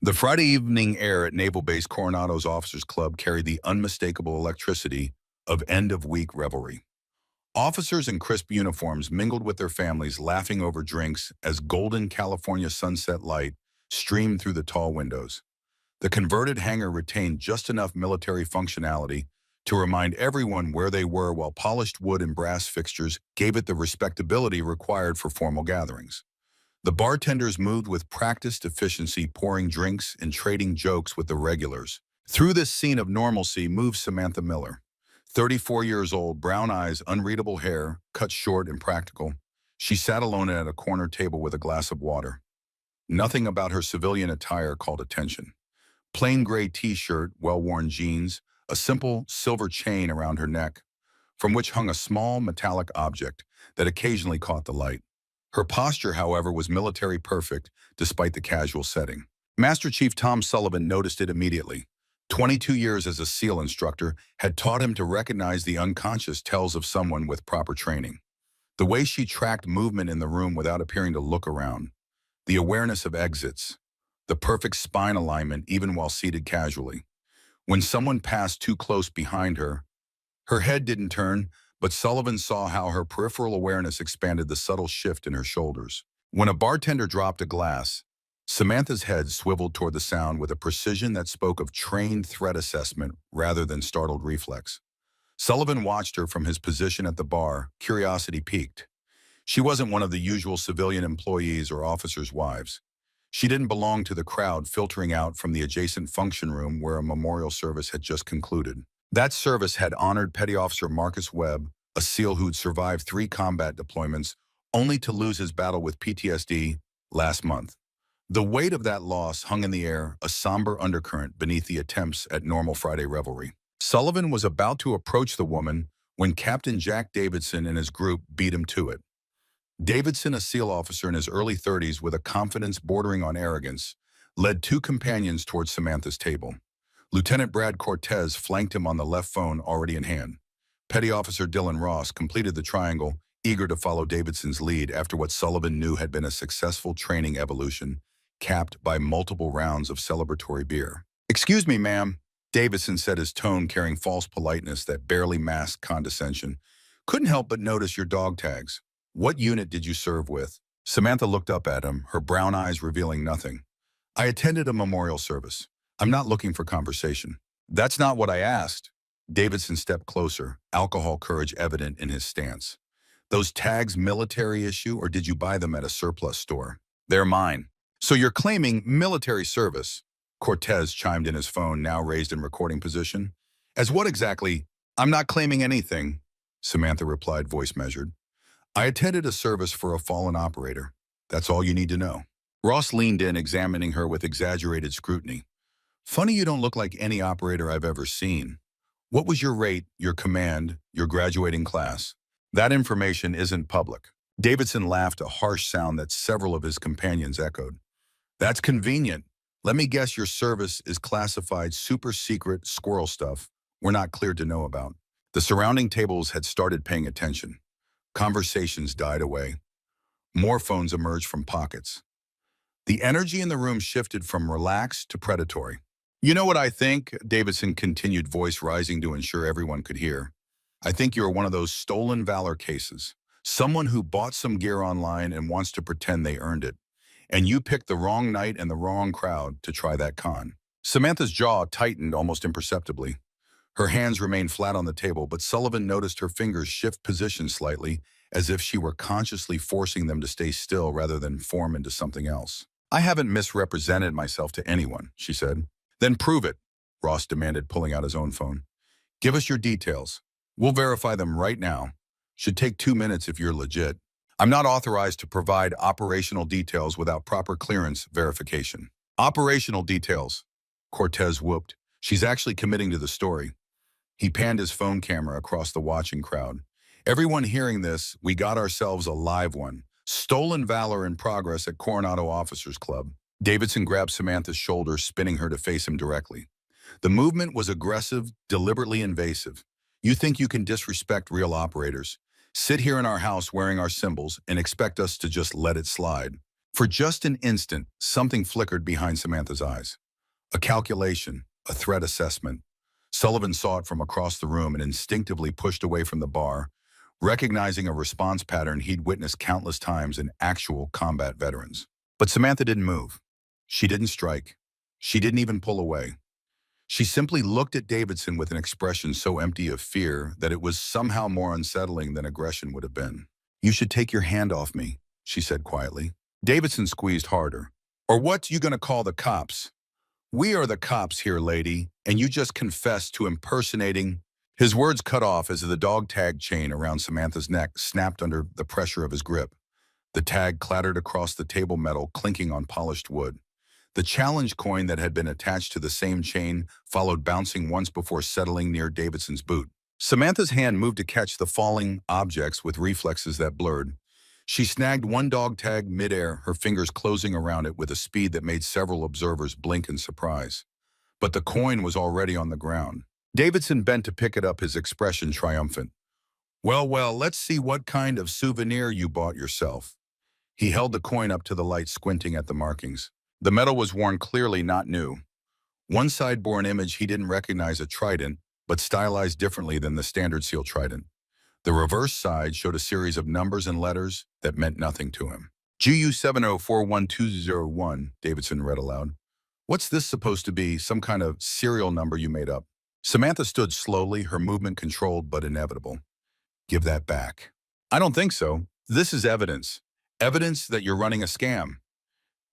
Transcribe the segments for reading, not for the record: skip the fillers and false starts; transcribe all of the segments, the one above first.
The Friday evening air at Naval Base Coronado's Officers Club carried the unmistakable electricity of end-of-week revelry. Officers in crisp uniforms mingled with their families, laughing over drinks as golden California sunset light streamed through the tall windows. The converted hangar retained just enough military functionality to remind everyone where they were, while polished wood and brass fixtures gave it the respectability required for formal gatherings. The bartenders moved with practiced efficiency, pouring drinks and trading jokes with the regulars. Through this scene of normalcy moved Samantha Miller. 34 years old, brown eyes, unreadable hair, cut short and practical. She sat alone at a corner table with a glass of water. Nothing about her civilian attire called attention. Plain gray t-shirt, well-worn jeans, a simple silver chain around her neck, from which hung a small metallic object that occasionally caught the light. Her posture, however, was military perfect despite the casual setting. Master Chief Tom Sullivan noticed it immediately. 22 years as a SEAL instructor had taught him to recognize the unconscious tells of someone with proper training. The way she tracked movement in the room without appearing to look around, the awareness of exits, the perfect spine alignment even while seated casually. When someone passed too close behind her, her head didn't turn, but Sullivan saw how her peripheral awareness expanded, the subtle shift in her shoulders. When a bartender dropped a glass, Samantha's head swiveled toward the sound with a precision that spoke of trained threat assessment rather than startled reflex. Sullivan watched her from his position at the bar, curiosity piqued. She wasn't one of the usual civilian employees or officers' wives. She didn't belong to the crowd filtering out from the adjacent function room where a memorial service had just concluded. That service had honored Petty Officer Marcus Webb, a SEAL who'd survived 3 combat deployments, only to lose his battle with PTSD last month. The weight of that loss hung in the air, a somber undercurrent beneath the attempts at normal Friday revelry. Sullivan was about to approach the woman when Captain Jack Davidson and his group beat him to it. Davidson, a SEAL officer in his early 30s with a confidence bordering on arrogance, led 2 companions towards Samantha's table. Lieutenant Brad Cortez flanked him on the left, phone already in hand. Petty Officer Dylan Ross completed the triangle, eager to follow Davidson's lead after what Sullivan knew had been a successful training evolution, capped by multiple rounds of celebratory beer. "Excuse me, ma'am," Davidson said, his tone carrying false politeness that barely masked condescension. "Couldn't help but notice your dog tags. What unit did you serve with?" Samantha looked up at him, her brown eyes revealing nothing. "I attended a memorial service. I'm not looking for conversation." "That's not what I asked." Davidson stepped closer, alcohol courage evident in his stance. "Those tags military issue, or did you buy them at a surplus store?" "They're mine." "So you're claiming military service?" Cortez chimed in, his phone now raised in recording position. "As what exactly?" "I'm not claiming anything," Samantha replied, voice measured. "I attended a service for a fallen operator. That's all you need to know." Ross leaned in, examining her with exaggerated scrutiny. "Funny you don't look like any operator I've ever seen. What was your rate, your command, your graduating class?" "That information isn't public." Davidson laughed, a harsh sound that several of his companions echoed. "That's convenient. Let me guess your service is classified super secret squirrel stuff we're not cleared to know about." The surrounding tables had started paying attention. Conversations died away. More phones emerged from pockets. The energy in the room shifted from relaxed to predatory. "You know what I think?" Davidson continued, voice rising to ensure everyone could hear. "I think you're one of those stolen valor cases. Someone who bought some gear online and wants to pretend they earned it. And you picked the wrong night and the wrong crowd to try that con." Samantha's jaw tightened almost imperceptibly. Her hands remained flat on the table, but Sullivan noticed her fingers shift position slightly, as if she were consciously forcing them to stay still rather than form into something else. "I haven't misrepresented myself to anyone," she said. "Then prove it," Ross demanded, pulling out his own phone. "Give us your details. We'll verify them right now. Should take 2 minutes if you're legit." "I'm not authorized to provide operational details without proper clearance verification." "Operational details," Cortez whooped. "She's actually committing to the story." He panned his phone camera across the watching crowd. "Everyone hearing this, we got ourselves a live one. Stolen valor in progress at Coronado Officers Club." Davidson grabbed Samantha's shoulder, spinning her to face him directly. The movement was aggressive, deliberately invasive. "You think you can disrespect real operators? Sit here in our house wearing our symbols and expect us to just let it slide?" For just an instant, something flickered behind Samantha's eyes. A calculation, a threat assessment. Sullivan saw it from across the room and instinctively pushed away from the bar, recognizing a response pattern he'd witnessed countless times in actual combat veterans. But Samantha didn't move. She didn't strike. She didn't even pull away. She simply looked at Davidson with an expression so empty of fear that it was somehow more unsettling than aggression would have been. "You should take your hand off me," she said quietly. Davidson squeezed harder. "Or what you gonna call the cops? We are the cops here, lady, and you just confessed to impersonating—" His words cut off as the dog tag chain around Samantha's neck snapped under the pressure of his grip. The tag clattered across the table metal, clinking on polished wood. The challenge coin that had been attached to the same chain followed, bouncing once before settling near Davidson's boot. Samantha's hand moved to catch the falling objects with reflexes that blurred. She snagged one dog tag midair, her fingers closing around it with a speed that made several observers blink in surprise. But the coin was already on the ground. Davidson bent to pick it up, his expression triumphant. "Well, well, let's see what kind of souvenir you bought yourself." He held the coin up to the light, squinting at the markings. The metal was worn, clearly not new. One side bore an image he didn't recognize, a trident, but stylized differently than the standard seal trident. The reverse side showed a series of numbers and letters that meant nothing to him. "GU70412001, Davidson read aloud. "What's this supposed to be, some kind of serial number you made up?" Samantha stood slowly, her movement controlled but inevitable. "Give that back." "I don't think so. This is evidence. Evidence that you're running a scam."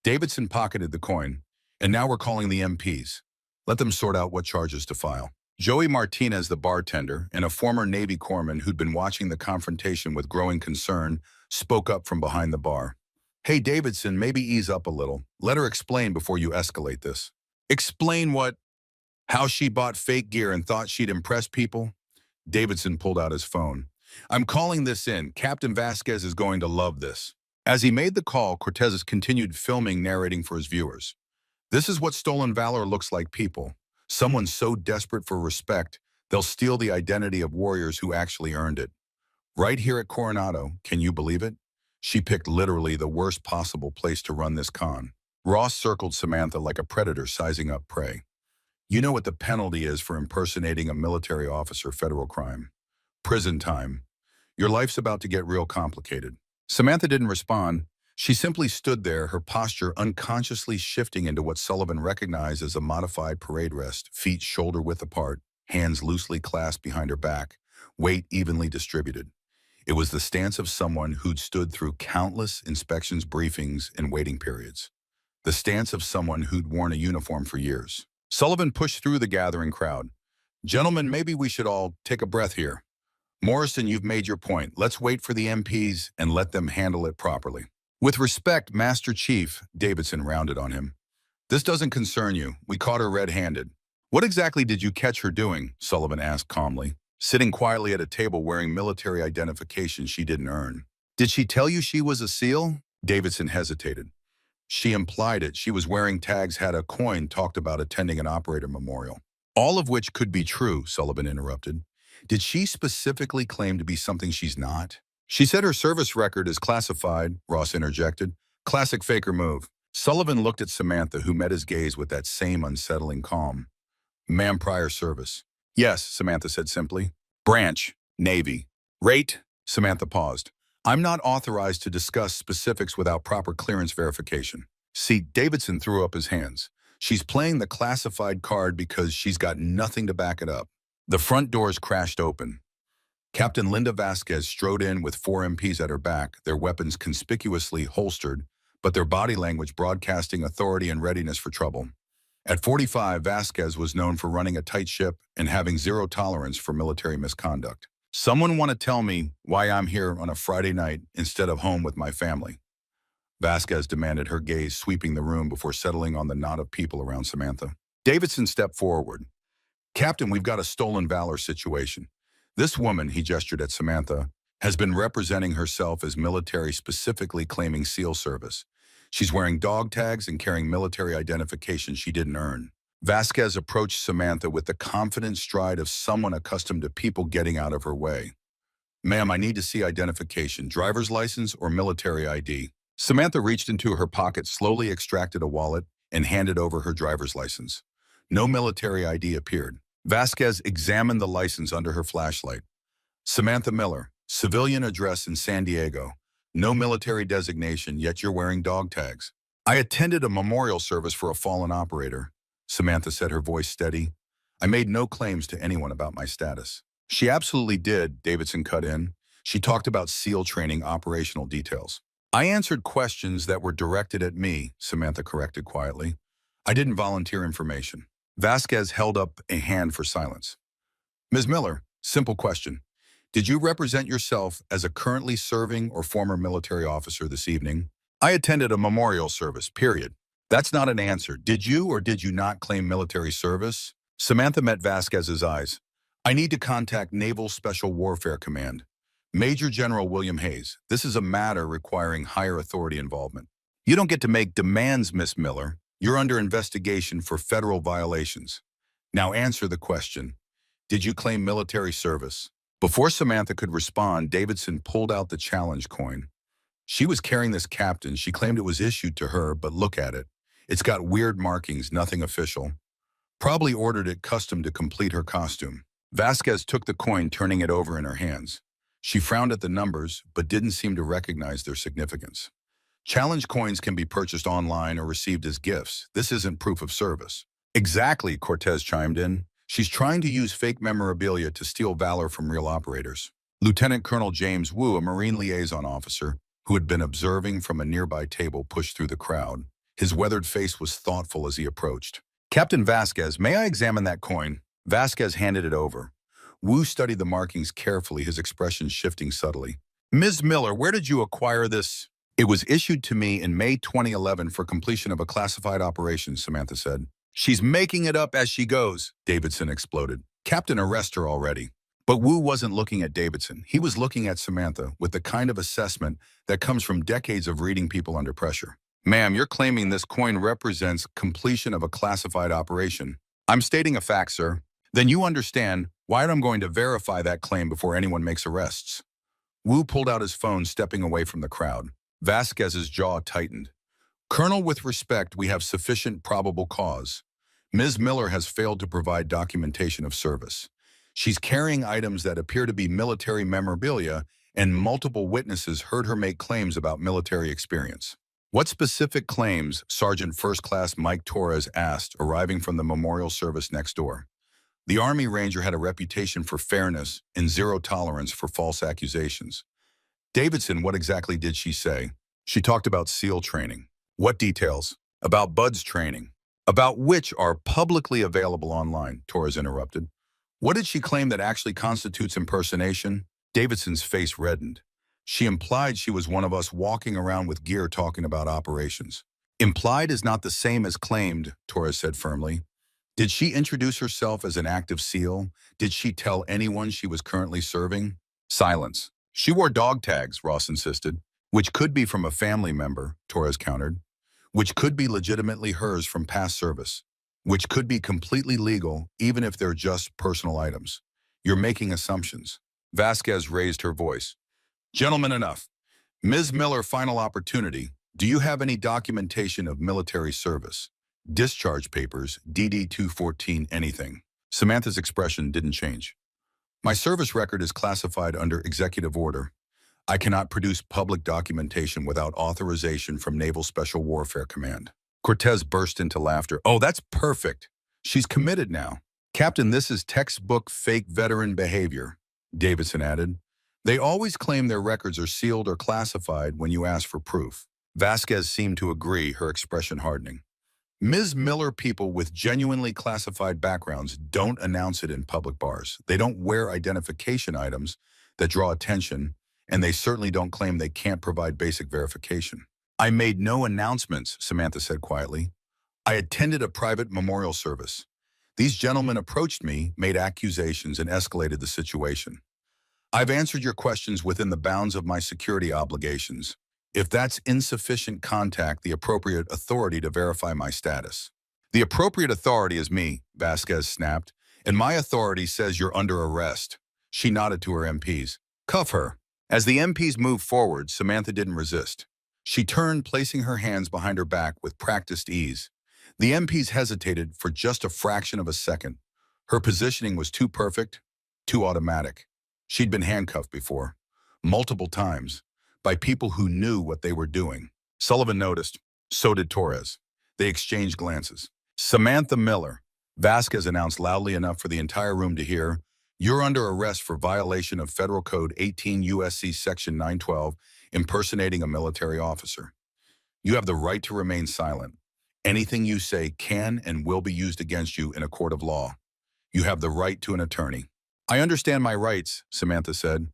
Davidson pocketed the coin. "And now we're calling the MPs. Let them sort out what charges to file." Joey Martinez, the bartender, and a former Navy corpsman who'd been watching the confrontation with growing concern, spoke up from behind the bar. "Hey, Davidson, maybe ease up a little. Let her explain before you escalate this." "Explain what? How she bought fake gear and thought she'd impress people?" Davidson pulled out his phone. "I'm calling this in. Captain Vasquez is going to love this." As he made the call, Cortez continued filming, narrating for his viewers. "This is what stolen valor looks like, people. Someone so desperate for respect, they'll steal the identity of warriors who actually earned it. Right here at Coronado, can you believe it? She picked literally the worst possible place to run this con." Ross circled Samantha like a predator sizing up prey. "You know what the penalty is for impersonating a military officer, federal crime. Prison time. Your life's about to get real complicated." Samantha didn't respond. She simply stood there, her posture unconsciously shifting into what Sullivan recognized as a modified parade rest, feet shoulder-width apart, hands loosely clasped behind her back, weight evenly distributed. It was the stance of someone who'd stood through countless inspections, briefings, and waiting periods. The stance of someone who'd worn a uniform for years. Sullivan pushed through the gathering crowd. "Gentlemen, maybe we should all take a breath here. Morrison, you've made your point. Let's wait for the MPs and let them handle it properly." "With respect, Master Chief," Davidson rounded on him. "This doesn't concern you. We caught her red-handed." "What exactly did you catch her doing?" Sullivan asked calmly. "Sitting quietly at a table wearing military identification she didn't earn." "Did she tell you she was a SEAL?" Davidson hesitated. "She implied it. She was wearing tags, had a coin, talked about attending an operator memorial." "All of which could be true," Sullivan interrupted. "Did she specifically claim to be something she's not?" "She said her service record is classified," Ross interjected. "Classic faker move." Sullivan looked at Samantha, who met his gaze with that same unsettling calm. "Ma'am, prior service." "Yes," Samantha said simply. "Branch, Navy." "Rate?" Samantha paused. "I'm not authorized to discuss specifics without proper clearance verification." See, Davidson threw up his hands. "She's playing the classified card because she's got nothing to back it up." The front doors crashed open. Captain Linda Vasquez strode in with 4 MPs at her back, their weapons conspicuously holstered, but their body language broadcasting authority and readiness for trouble. At 45, Vasquez was known for running a tight ship and having zero tolerance for military misconduct. "Someone want to tell me why I'm here on a Friday night instead of home with my family?" Vasquez demanded, her gaze sweeping the room before settling on the knot of people around Samantha. Davidson stepped forward. "Captain, we've got a stolen valor situation. This woman," he gestured at Samantha, "has been representing herself as military, specifically claiming SEAL service. She's wearing dog tags and carrying military identification she didn't earn." Vasquez approached Samantha with the confident stride of someone accustomed to people getting out of her way. "Ma'am, I need to see identification, driver's license or military ID." Samantha reached into her pocket, slowly extracted a wallet, and handed over her driver's license. No military ID appeared. Vasquez examined the license under her flashlight. Samantha Miller, civilian address in San Diego. No military designation, yet you're wearing dog tags. I attended a memorial service for a fallen operator, Samantha said, her voice steady. I made no claims to anyone about my status. She absolutely did, Davidson cut in. She talked about SEAL training operational details. I answered questions that were directed at me, Samantha corrected quietly. I didn't volunteer information. Vasquez held up a hand for silence. Ms. Miller, simple question. Did you represent yourself as a currently serving or former military officer this evening? I attended a memorial service, period. That's not an answer. Did you or did you not claim military service? Samantha met Vasquez's eyes. I need to contact Naval Special Warfare Command. Major General William Hayes, this is a matter requiring higher authority involvement. You don't get to make demands, Miss Miller. You're under investigation for federal violations. Now answer the question. Did you claim military service? Before Samantha could respond, Davidson pulled out the challenge coin. She was carrying this captain. She claimed it was issued to her, but look at it. It's got weird markings, nothing official. Probably ordered it custom to complete her costume. Vasquez took the coin, turning it over in her hands. She frowned at the numbers, but didn't seem to recognize their significance. Challenge coins can be purchased online or received as gifts. This isn't proof of service. Exactly, Cortez chimed in. She's trying to use fake memorabilia to steal valor from real operators. Lieutenant Colonel James Wu, a Marine liaison officer who had been observing from a nearby table, pushed through the crowd. His weathered face was thoughtful as he approached. Captain Vasquez, may I examine that coin? Vasquez handed it over. Wu studied the markings carefully, his expression shifting subtly. Ms. Miller, where did you acquire this? It was issued to me in May 2011 for completion of a classified operation, Samantha said. She's making it up as she goes, Davidson exploded. Captain, arrest her already. But Wu wasn't looking at Davidson. He was looking at Samantha with the kind of assessment that comes from decades of reading people under pressure. Ma'am, you're claiming this coin represents completion of a classified operation. I'm stating a fact, sir. Then you understand why I'm going to verify that claim before anyone makes arrests. Wu pulled out his phone, stepping away from the crowd. Vasquez's jaw tightened. Colonel, with respect, we have sufficient probable cause. Ms. Miller has failed to provide documentation of service. She's carrying items that appear to be military memorabilia, and multiple witnesses heard her make claims about military experience. What specific claims? Sergeant First Class Mike Torres asked, arriving from the memorial service next door. The Army Ranger had a reputation for fairness and zero tolerance for false accusations. Davidson, what exactly did she say? She talked about SEAL training. What details? About Bud's training. About which are publicly available online, Torres interrupted. What did she claim that actually constitutes impersonation? Davidson's face reddened. She implied she was one of us walking around with gear talking about operations. Implied is not the same as claimed, Torres said firmly. Did she introduce herself as an active SEAL? Did she tell anyone she was currently serving? Silence. She wore dog tags, Ross insisted. Which could be from a family member, Torres countered. Which could be legitimately hers from past service. Which could be completely legal, even if they're just personal items. You're making assumptions. Vasquez raised her voice. Gentlemen, enough. Ms. Miller, final opportunity. Do you have any documentation of military service? Discharge papers, DD-214, anything. Samantha's expression didn't change. My service record is classified under executive order. I cannot produce public documentation without authorization from Naval Special Warfare Command. Cortez burst into laughter. Oh, that's perfect. She's committed now. Captain, this is textbook fake veteran behavior, Davidson added. They always claim their records are sealed or classified when you ask for proof. Vasquez seemed to agree, her expression hardening. Ms. Miller, people with genuinely classified backgrounds don't announce it in public bars. They don't wear identification items that draw attention, and they certainly don't claim they can't provide basic verification. I made no announcements, Samantha said quietly. I attended a private memorial service. These gentlemen approached me, made accusations, and escalated the situation. I've answered your questions within the bounds of my security obligations. If that's insufficient, contact the appropriate authority to verify my status. The appropriate authority is me, Vasquez snapped, and my authority says you're under arrest. She nodded to her MPs. Cuff her. As the MPs moved forward, Samantha didn't resist. She turned, placing her hands behind her back with practiced ease. The MPs hesitated for just a fraction of a second. Her positioning was too perfect, too automatic. She'd been handcuffed before, multiple times, by people who knew what they were doing. Sullivan noticed. So did Torres. They exchanged glances. Samantha Miller, Vasquez announced loudly enough for the entire room to hear, "You're under arrest for violation of Federal Code 18 U.S.C. Section 912, impersonating a military officer. You have the right to remain silent. Anything you say can and will be used against you in a court of law. You have the right to an attorney." "I understand my rights," Samantha said.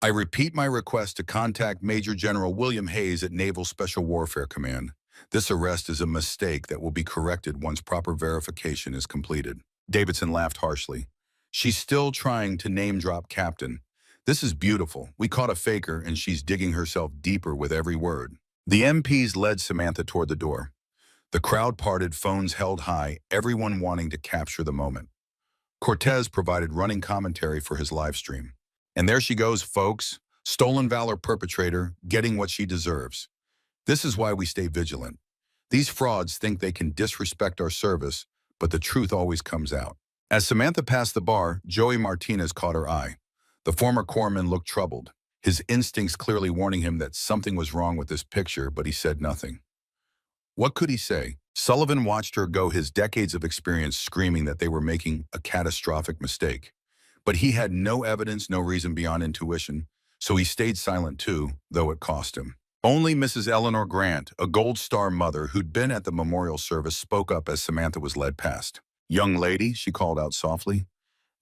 "I repeat my request to contact Major General William Hayes at Naval Special Warfare Command. This arrest is a mistake that will be corrected once proper verification is completed." Davidson laughed harshly. "She's still trying to name-drop Captain. This is beautiful. We caught a faker, and she's digging herself deeper with every word." The MPs led Samantha toward the door. The crowd parted, phones held high, everyone wanting to capture the moment. Cortez provided running commentary for his live stream. "And there she goes, folks. Stolen valor perpetrator, getting what she deserves. This is why we stay vigilant. These frauds think they can disrespect our service, but the truth always comes out." As Samantha passed the bar, Joey Martinez caught her eye. The former corpsman looked troubled, his instincts clearly warning him that something was wrong with this picture, but he said nothing. What could he say? Sullivan watched her go, his decades of experience screaming that they were making a catastrophic mistake. But he had no evidence, no reason beyond intuition, so he stayed silent too, though it cost him. Only Mrs. Eleanor Grant, a Gold Star mother who'd been at the memorial service, spoke up as Samantha was led past. "Young lady," she called out softly,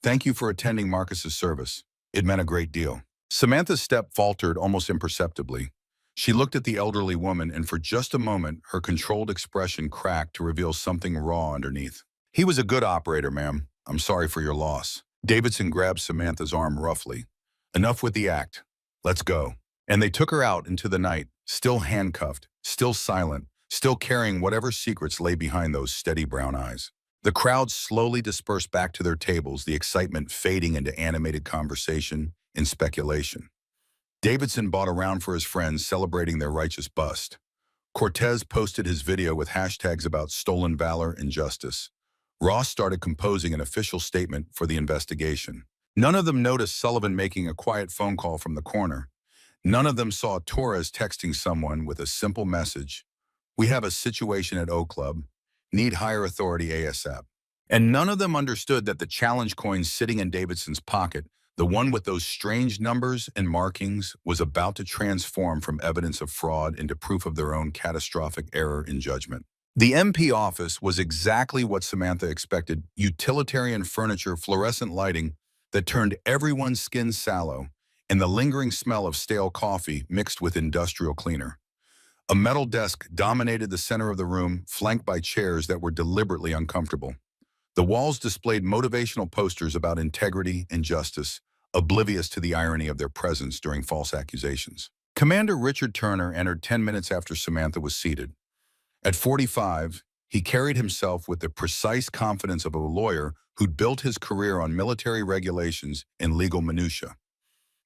"thank you for attending Marcus's service. It meant a great deal." Samantha's step faltered almost imperceptibly. She looked at the elderly woman, and for just a moment, her controlled expression cracked to reveal something raw underneath. "He was a good operator, ma'am. I'm sorry for your loss." Davidson grabbed Samantha's arm roughly. "Enough with the act. Let's go." And they took her out into the night, still handcuffed, still silent, still carrying whatever secrets lay behind those steady brown eyes. The crowd slowly dispersed back to their tables, the excitement fading into animated conversation and speculation. Davidson bought a round for his friends, celebrating their righteous bust. Cortez posted his video with hashtags about stolen valor and justice. Ross started composing an official statement for the investigation. None of them noticed Sullivan making a quiet phone call from the corner. None of them saw Torres texting someone with a simple message: "We have a situation at O Club. Need higher authority ASAP." And none of them understood that the challenge coin sitting in Davidson's pocket, the one with those strange numbers and markings, was about to transform from evidence of fraud into proof of their own catastrophic error in judgment. The MP office was exactly what Samantha expected: utilitarian furniture, fluorescent lighting that turned everyone's skin sallow, and the lingering smell of stale coffee mixed with industrial cleaner. A metal desk dominated the center of the room, flanked by chairs that were deliberately uncomfortable. The walls displayed motivational posters about integrity and justice, oblivious to the irony of their presence during false accusations. Commander Richard Turner entered 10 minutes after Samantha was seated. At 45, he carried himself with the precise confidence of a lawyer who'd built his career on military regulations and legal minutiae.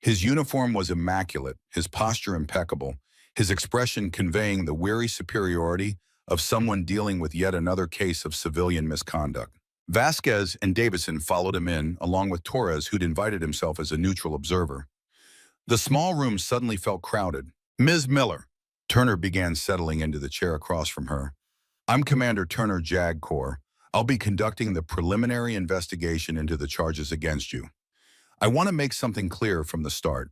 His uniform was immaculate, his posture impeccable, his expression conveying the weary superiority of someone dealing with yet another case of civilian misconduct. Vasquez and Davidson followed him in, along with Torres, who'd invited himself as a neutral observer. The small room suddenly felt crowded. "Ms. Miller," Turner began, settling into the chair across from her. "I'm Commander Turner, JAG Corps. I'll be conducting the preliminary investigation into the charges against you. I want to make something clear from the start.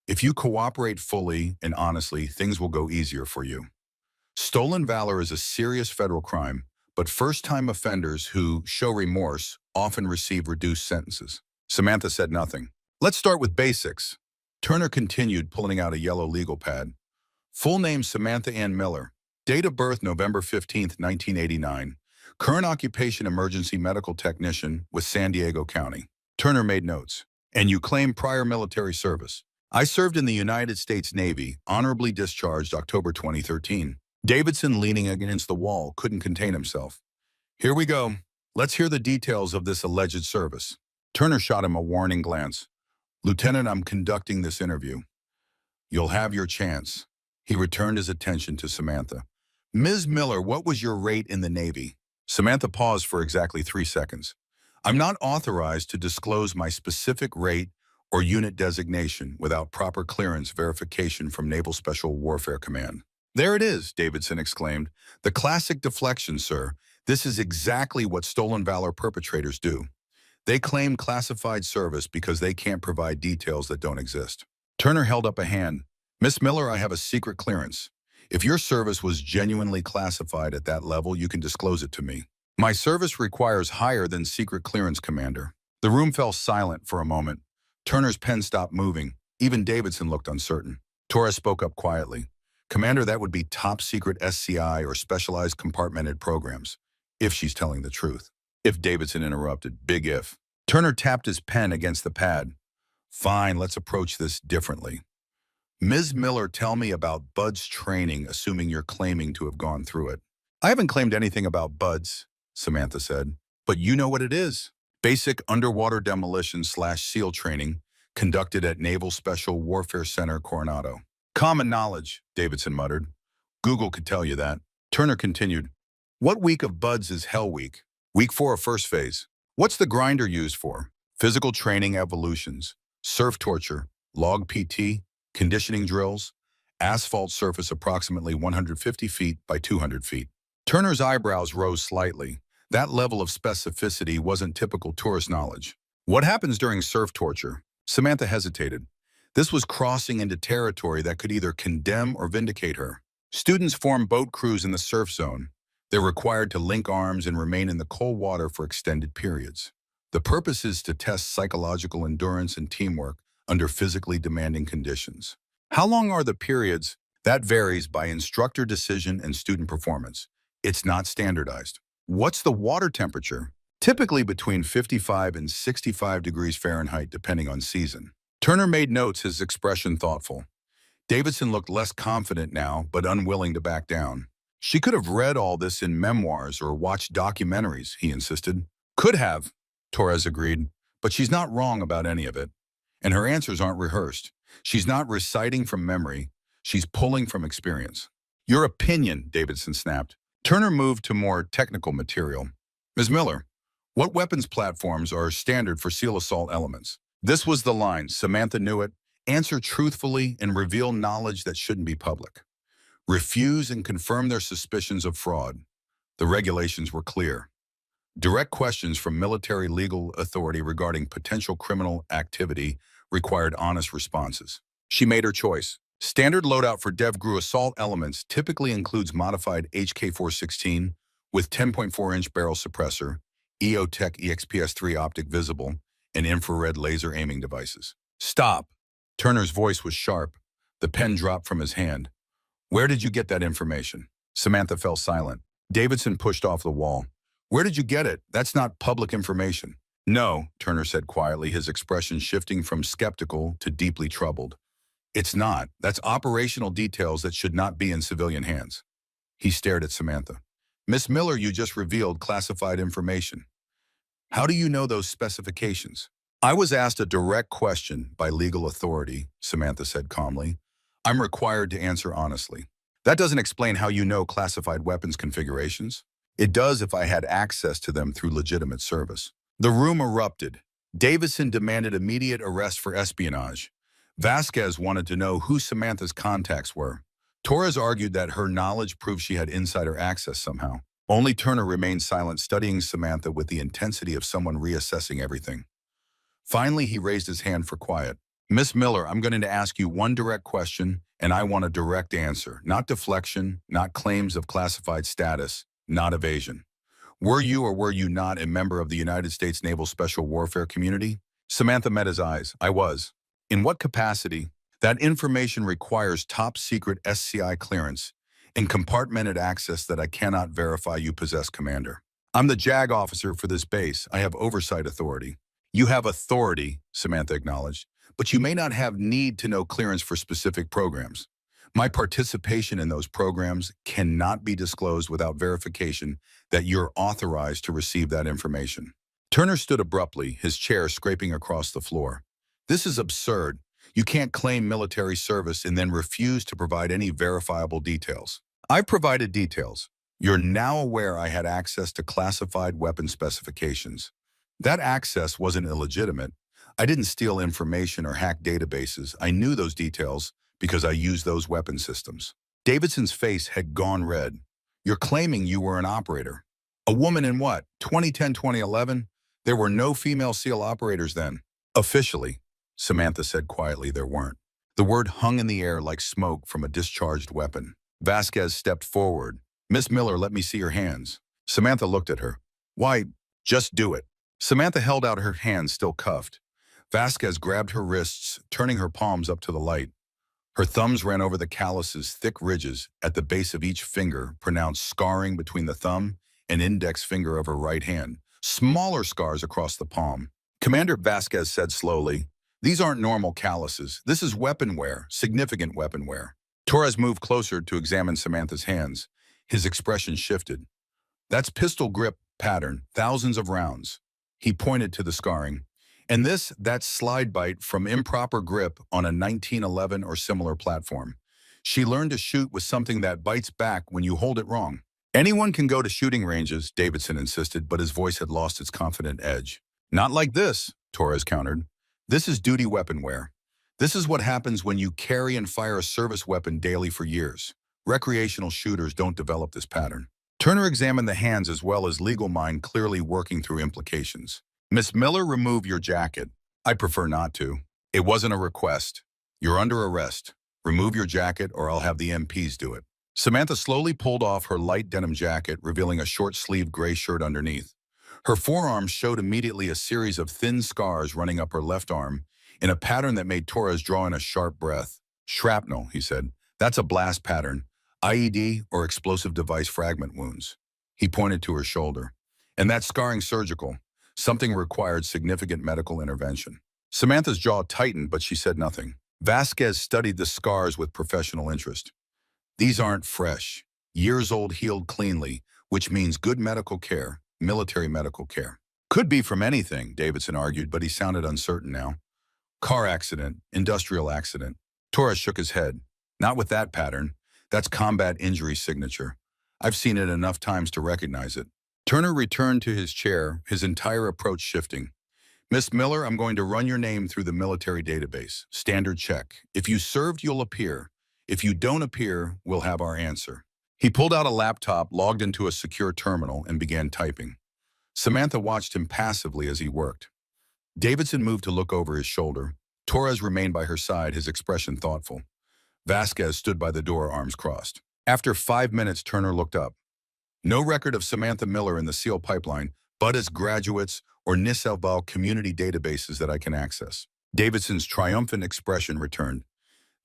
If you cooperate fully and honestly, things will go easier for you. Stolen valor is a serious federal crime, but first-time offenders who show remorse often receive reduced sentences." Samantha said nothing. "Let's start with basics." Turner continued, pulling out a yellow legal pad. "Full name Samantha Ann Miller. Date of birth November 15th, 1989. Current occupation emergency medical technician with San Diego County." Turner made notes. "And you claim prior military service." "I served in the United States Navy, honorably discharged October 2013. Davidson, leaning against the wall, couldn't contain himself. "Here we go. Let's hear the details of this alleged service." Turner shot him a warning glance. "Lieutenant, I'm conducting this interview. You'll have your chance. He returned his attention to Samantha. Ms. Miller, what was your rate in the Navy? Samantha paused for exactly 3 seconds. I'm not authorized to disclose my specific rate or unit designation without proper clearance verification from Naval Special Warfare Command. There it is, Davidson exclaimed. The classic deflection, sir. This is exactly what stolen valor perpetrators do. They claim classified service because they can't provide details that don't exist. Turner held up a hand. Miss Miller, I have a secret clearance. If your service was genuinely classified at that level, you can disclose it to me. My service requires higher than secret clearance, Commander. The room fell silent for a moment. Turner's pen stopped moving. Even Davidson looked uncertain. Torres spoke up quietly. Commander, that would be top secret SCI or specialized compartmented programs, if she's telling the truth. If, Davidson interrupted, big if. Turner tapped his pen against the pad. Fine, let's approach this differently. Ms. Miller, tell me about BUDS training, assuming you're claiming to have gone through it. I haven't claimed anything about BUDS, Samantha said, but you know what it is. Basic underwater demolition/SEAL training conducted at Naval Special Warfare Center, Coronado. Common knowledge, Davidson muttered. Google could tell you that. Turner continued. What week of BUDS is Hell Week? Week 4 of first phase. What's the grinder used for? Physical training evolutions, surf torture, log PT, conditioning drills, asphalt surface approximately 150 feet by 200 feet. Turner's eyebrows rose slightly. That level of specificity wasn't typical tourist knowledge. What happens during surf torture? Samantha hesitated. This was crossing into territory that could either condemn or vindicate her. Students form boat crews in the surf zone. They're required to link arms and remain in the cold water for extended periods. The purpose is to test psychological endurance and teamwork under physically demanding conditions. How long are the periods? That varies by instructor decision and student performance. It's not standardized. What's the water temperature? Typically between 55 and 65 degrees Fahrenheit, depending on season. Turner made notes, his expression thoughtful. Davidson looked less confident now, but unwilling to back down. She could have read all this in memoirs or watched documentaries, he insisted. Could have, Torres agreed, but she's not wrong about any of it. And her answers aren't rehearsed. She's not reciting from memory. She's pulling from experience. Your opinion, Davidson snapped. Turner moved to more technical material. Ms. Miller, what weapons platforms are standard for SEAL assault elements? This was the line. Samantha knew it. Answer truthfully and reveal knowledge that shouldn't be public. Refuse and confirm their suspicions of fraud. The regulations were clear. Direct questions from military legal authority regarding potential criminal activity required honest responses. She made her choice. Standard loadout for DevGru assault elements typically includes modified HK416 with 10.4-inch barrel suppressor, EOTech EXPS-3 optic visible, and infrared laser aiming devices. Stop. Turner's voice was sharp. The pen dropped from his hand. Where did you get that information? Samantha fell silent. Davidson pushed off the wall. Where did you get it? That's not public information. No, Turner said quietly, his expression shifting from skeptical to deeply troubled. It's not. That's operational details that should not be in civilian hands. He stared at Samantha. Miss Miller, you just revealed classified information. How do you know those specifications? I was asked a direct question by legal authority, Samantha said calmly. I'm required to answer honestly. That doesn't explain how you know classified weapons configurations. It does if I had access to them through legitimate service. The room erupted. Davidson demanded immediate arrest for espionage. Vasquez wanted to know who Samantha's contacts were. Torres argued that her knowledge proved she had insider access somehow. Only Turner remained silent, studying Samantha with the intensity of someone reassessing everything. Finally, he raised his hand for quiet. Miss Miller, I'm going to ask you one direct question, and I want a direct answer. Not deflection, not claims of classified status, not evasion. Were you or were you not a member of the United States Naval Special Warfare community? Samantha met his eyes. I was. In what capacity? That information requires top secret SCI clearance and compartmented access that I cannot verify you possess, Commander. I'm the JAG officer for this base. I have oversight authority. You have authority, Samantha acknowledged, but you may not have need to know clearance for specific programs. My participation in those programs cannot be disclosed without verification that you're authorized to receive that information. Turner stood abruptly, his chair scraping across the floor. This is absurd. You can't claim military service and then refuse to provide any verifiable details. I've provided details. You're now aware I had access to classified weapon specifications. That access wasn't illegitimate. I didn't steal information or hack databases. I knew those details because I used those weapon systems. Davidson's face had gone red. You're claiming you were an operator. A woman in what, 2010, 2011? There were no female SEAL operators then. Officially, Samantha said quietly, there weren't. The word hung in the air like smoke from a discharged weapon. Vasquez stepped forward. Miss Miller, let me see your hands. Samantha looked at her. Why, just do it. Samantha held out her hands, still cuffed. Vasquez grabbed her wrists, turning her palms up to the light. Her thumbs ran over the calluses, thick ridges at the base of each finger, pronounced scarring between the thumb and index finger of her right hand, smaller scars across the palm. Commander, Vasquez said slowly, these aren't normal calluses. This is weapon wear, significant weapon wear. Torres moved closer to examine Samantha's hands. His expression shifted. That's pistol grip pattern, thousands of rounds. He pointed to the scarring. And that's slide bite from improper grip on a 1911 or similar platform. She learned to shoot with something that bites back when you hold it wrong. Anyone can go to shooting ranges, Davidson insisted, but his voice had lost its confident edge. Not like this, Torres countered. This is duty weapon wear. This is what happens when you carry and fire a service weapon daily for years. Recreational shooters don't develop this pattern. Turner examined the hands as well as legal mind, clearly working through implications. Miss Miller, remove your jacket. I prefer not to. It wasn't a request. You're under arrest. Remove your jacket or I'll have the MPs do it. Samantha slowly pulled off her light denim jacket, revealing a short-sleeved gray shirt underneath. Her forearm showed immediately a series of thin scars running up her left arm in a pattern that made Torres draw in a sharp breath. Shrapnel, he said. That's a blast pattern. IED or explosive device fragment wounds. He pointed to her shoulder. And that scarring surgical. Something required significant medical intervention. Samantha's jaw tightened, but she said nothing. Vasquez studied the scars with professional interest. These aren't fresh. Years old healed cleanly, which means good medical care, military medical care. Could be from anything, Davidson argued, but he sounded uncertain now. Car accident, industrial accident. Torres shook his head. Not with that pattern. That's combat injury signature. I've seen it enough times to recognize it. Turner returned to his chair, his entire approach shifting. Miss Miller, I'm going to run your name through the military database. Standard check. If you served, you'll appear. If you don't appear, we'll have our answer. He pulled out a laptop, logged into a secure terminal, and began typing. Samantha watched him passively as he worked. Davidson moved to look over his shoulder. Torres remained by her side, his expression thoughtful. Vasquez stood by the door, arms crossed. After 5 minutes, Turner looked up. No record of Samantha Miller in the SEAL pipeline, but as graduates or NISALVAL community databases that I can access. Davidson's triumphant expression returned.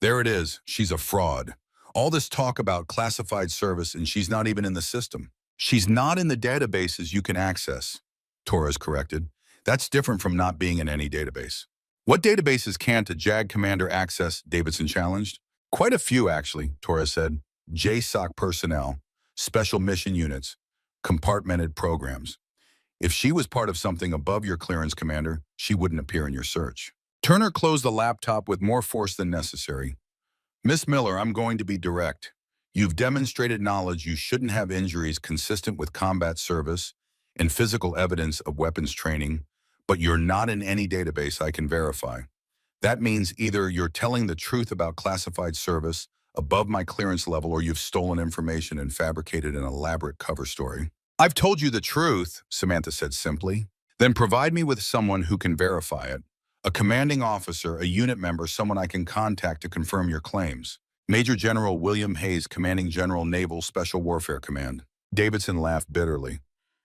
There it is. She's a fraud. All this talk about classified service and she's not even in the system. She's not in the databases you can access, Torres corrected. That's different from not being in any database. What databases can't a JAG commander access? Davidson challenged. Quite a few, actually, Torres said. JSOC personnel, special mission units, compartmented programs. If she was part of something above your clearance, Commander, she wouldn't appear in your search. Turner closed the laptop with more force than necessary. Miss Miller, I'm going to be direct. You've demonstrated knowledge you shouldn't have injuries consistent with combat service and physical evidence of weapons training, but you're not in any database I can verify. That means either you're telling the truth about classified service above my clearance level or you've stolen information and fabricated an elaborate cover story. I've told you the truth, Samantha said simply. Then provide me with someone who can verify it. A commanding officer, a unit member, someone I can contact to confirm your claims. Major General William Hayes, Commanding General Naval Special Warfare Command. Davidson laughed bitterly.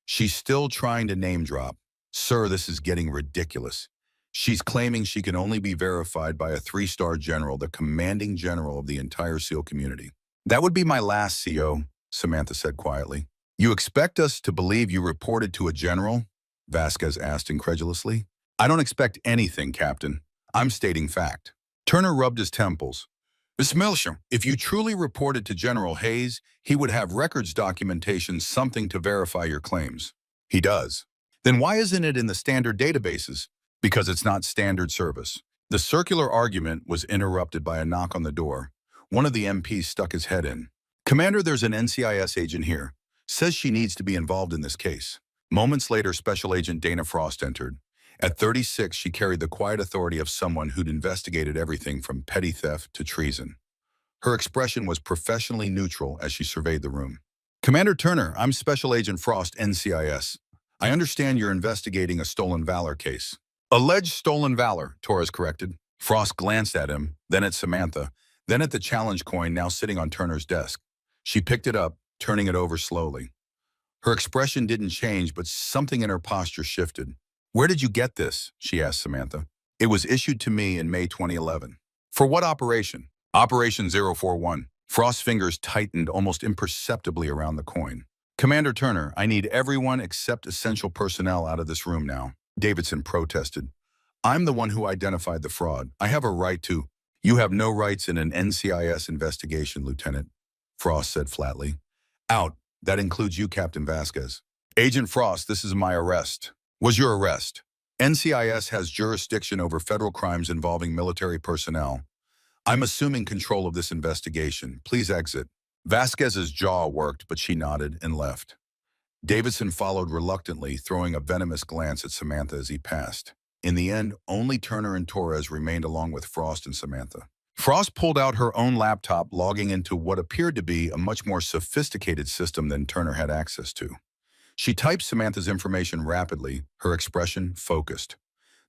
She's still trying to name drop. Sir, this is getting ridiculous. She's claiming she can only be verified by a 3-star general, the commanding general of the entire SEAL community. That would be my last, CO, Samantha said quietly. You expect us to believe you reported to a general? Vasquez asked incredulously. I don't expect anything, Captain. I'm stating fact. Turner rubbed his temples. Miss Milsham, if you truly reported to General Hayes, he would have records documentation, something to verify your claims. He does. Then why isn't it in the standard databases? Because it's not standard service. The circular argument was interrupted by a knock on the door. One of the MPs stuck his head in. "Commander, there's an NCIS agent here. Says she needs to be involved in this case." Moments later, Special Agent Dana Frost entered. At 36, she carried the quiet authority of someone who'd investigated everything from petty theft to treason. Her expression was professionally neutral as she surveyed the room. "Commander Turner, I'm Special Agent Frost, NCIS. I understand you're investigating a stolen valor case." "Alleged stolen valor," Torres corrected. Frost glanced at him, then at Samantha, then at the challenge coin now sitting on Turner's desk. She picked it up, turning it over slowly. Her expression didn't change, but something in her posture shifted. "Where did you get this?" she asked Samantha. "It was issued to me in May 2011. "For what operation?" "Operation 041. Frost's fingers tightened almost imperceptibly around the coin. "Commander Turner, I need everyone except essential personnel out of this room now," Davidson protested. "I'm the one who identified the fraud. I have a right to—" "You have no rights in an NCIS investigation, Lieutenant," Frost said flatly. "Out. That includes you, Captain Vasquez." "Agent Frost, this is my arrest." "Was your arrest?" "NCIS has jurisdiction over federal crimes involving military personnel. I'm assuming control of this investigation. Please exit." Vasquez's jaw worked, but she nodded and left. Davidson followed reluctantly, throwing a venomous glance at Samantha as he passed. In the end, only Turner and Torres remained along with Frost and Samantha. Frost pulled out her own laptop, logging into what appeared to be a much more sophisticated system than Turner had access to. She typed Samantha's information rapidly, her expression focused.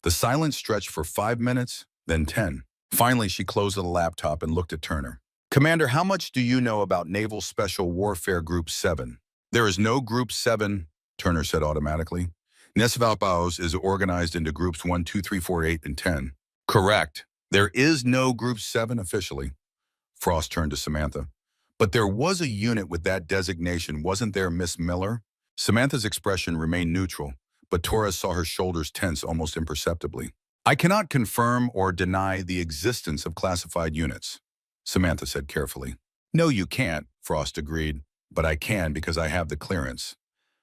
The silence stretched for 5 minutes, then 10. Finally, she closed the laptop and looked at Turner. "Commander, how much do you know about Naval Special Warfare Group 7? "There is no Group 7, Turner said automatically. "Nesvalpaos is organized into Groups 1, 2, 3, 4, 8, and 10. "Correct. There is no Group 7 officially." Frost turned to Samantha. "But there was a unit with that designation, wasn't there, Miss Miller?" Samantha's expression remained neutral, but Torres saw her shoulders tense almost imperceptibly. "I cannot confirm or deny the existence of classified units," Samantha said carefully. "No, you can't," Frost agreed, "but I can because I have the clearance."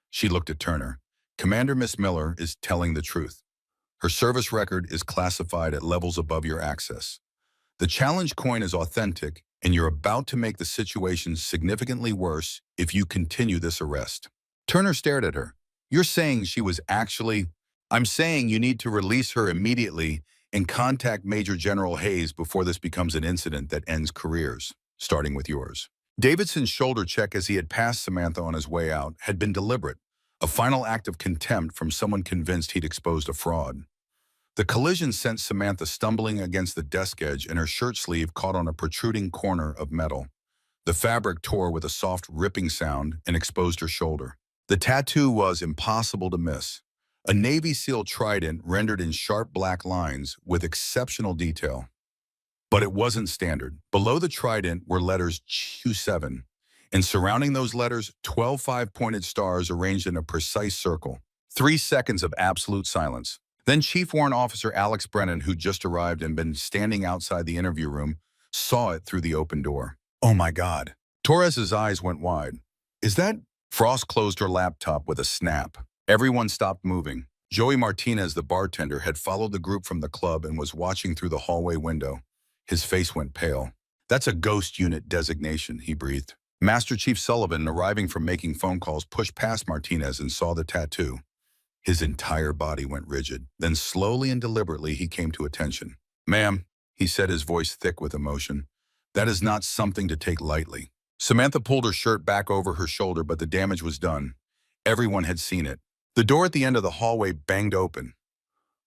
She looked at Turner. "Commander Miss Miller is telling the truth. Her service record is classified at levels above your access. The challenge coin is authentic, and you're about to make the situation significantly worse if you continue this arrest." Turner stared at her. "You're saying she was actually—" "I'm saying you need to release her immediately and contact Major General Hayes before this becomes an incident that ends careers, starting with yours." Davidson's shoulder check as he had passed Samantha on his way out had been deliberate, a final act of contempt from someone convinced he'd exposed a fraud. The collision sent Samantha stumbling against the desk edge, and her shirt sleeve caught on a protruding corner of metal. The fabric tore with a soft, ripping sound and exposed her shoulder. The tattoo was impossible to miss. A Navy SEAL trident rendered in sharp black lines with exceptional detail. But it wasn't standard. Below the trident were letters Q7, and surrounding those letters, 12 five-pointed stars arranged in a precise circle. 3 seconds of absolute silence. Then Chief Warrant Officer Alex Brennan, who'd just arrived and been standing outside the interview room, saw it through the open door. "Oh my God." Torres's eyes went wide. "Is that—" Frost closed her laptop with a snap. Everyone stopped moving. Joey Martinez, the bartender, had followed the group from the club and was watching through the hallway window. His face went pale. "That's a ghost unit designation," he breathed. Master Chief Sullivan, arriving from making phone calls, pushed past Martinez and saw the tattoo. His entire body went rigid. Then slowly and deliberately he came to attention. "Ma'am," he said, his voice thick with emotion, "that is not something to take lightly." Samantha pulled her shirt back over her shoulder, but the damage was done. Everyone had seen it. The door at the end of the hallway banged open.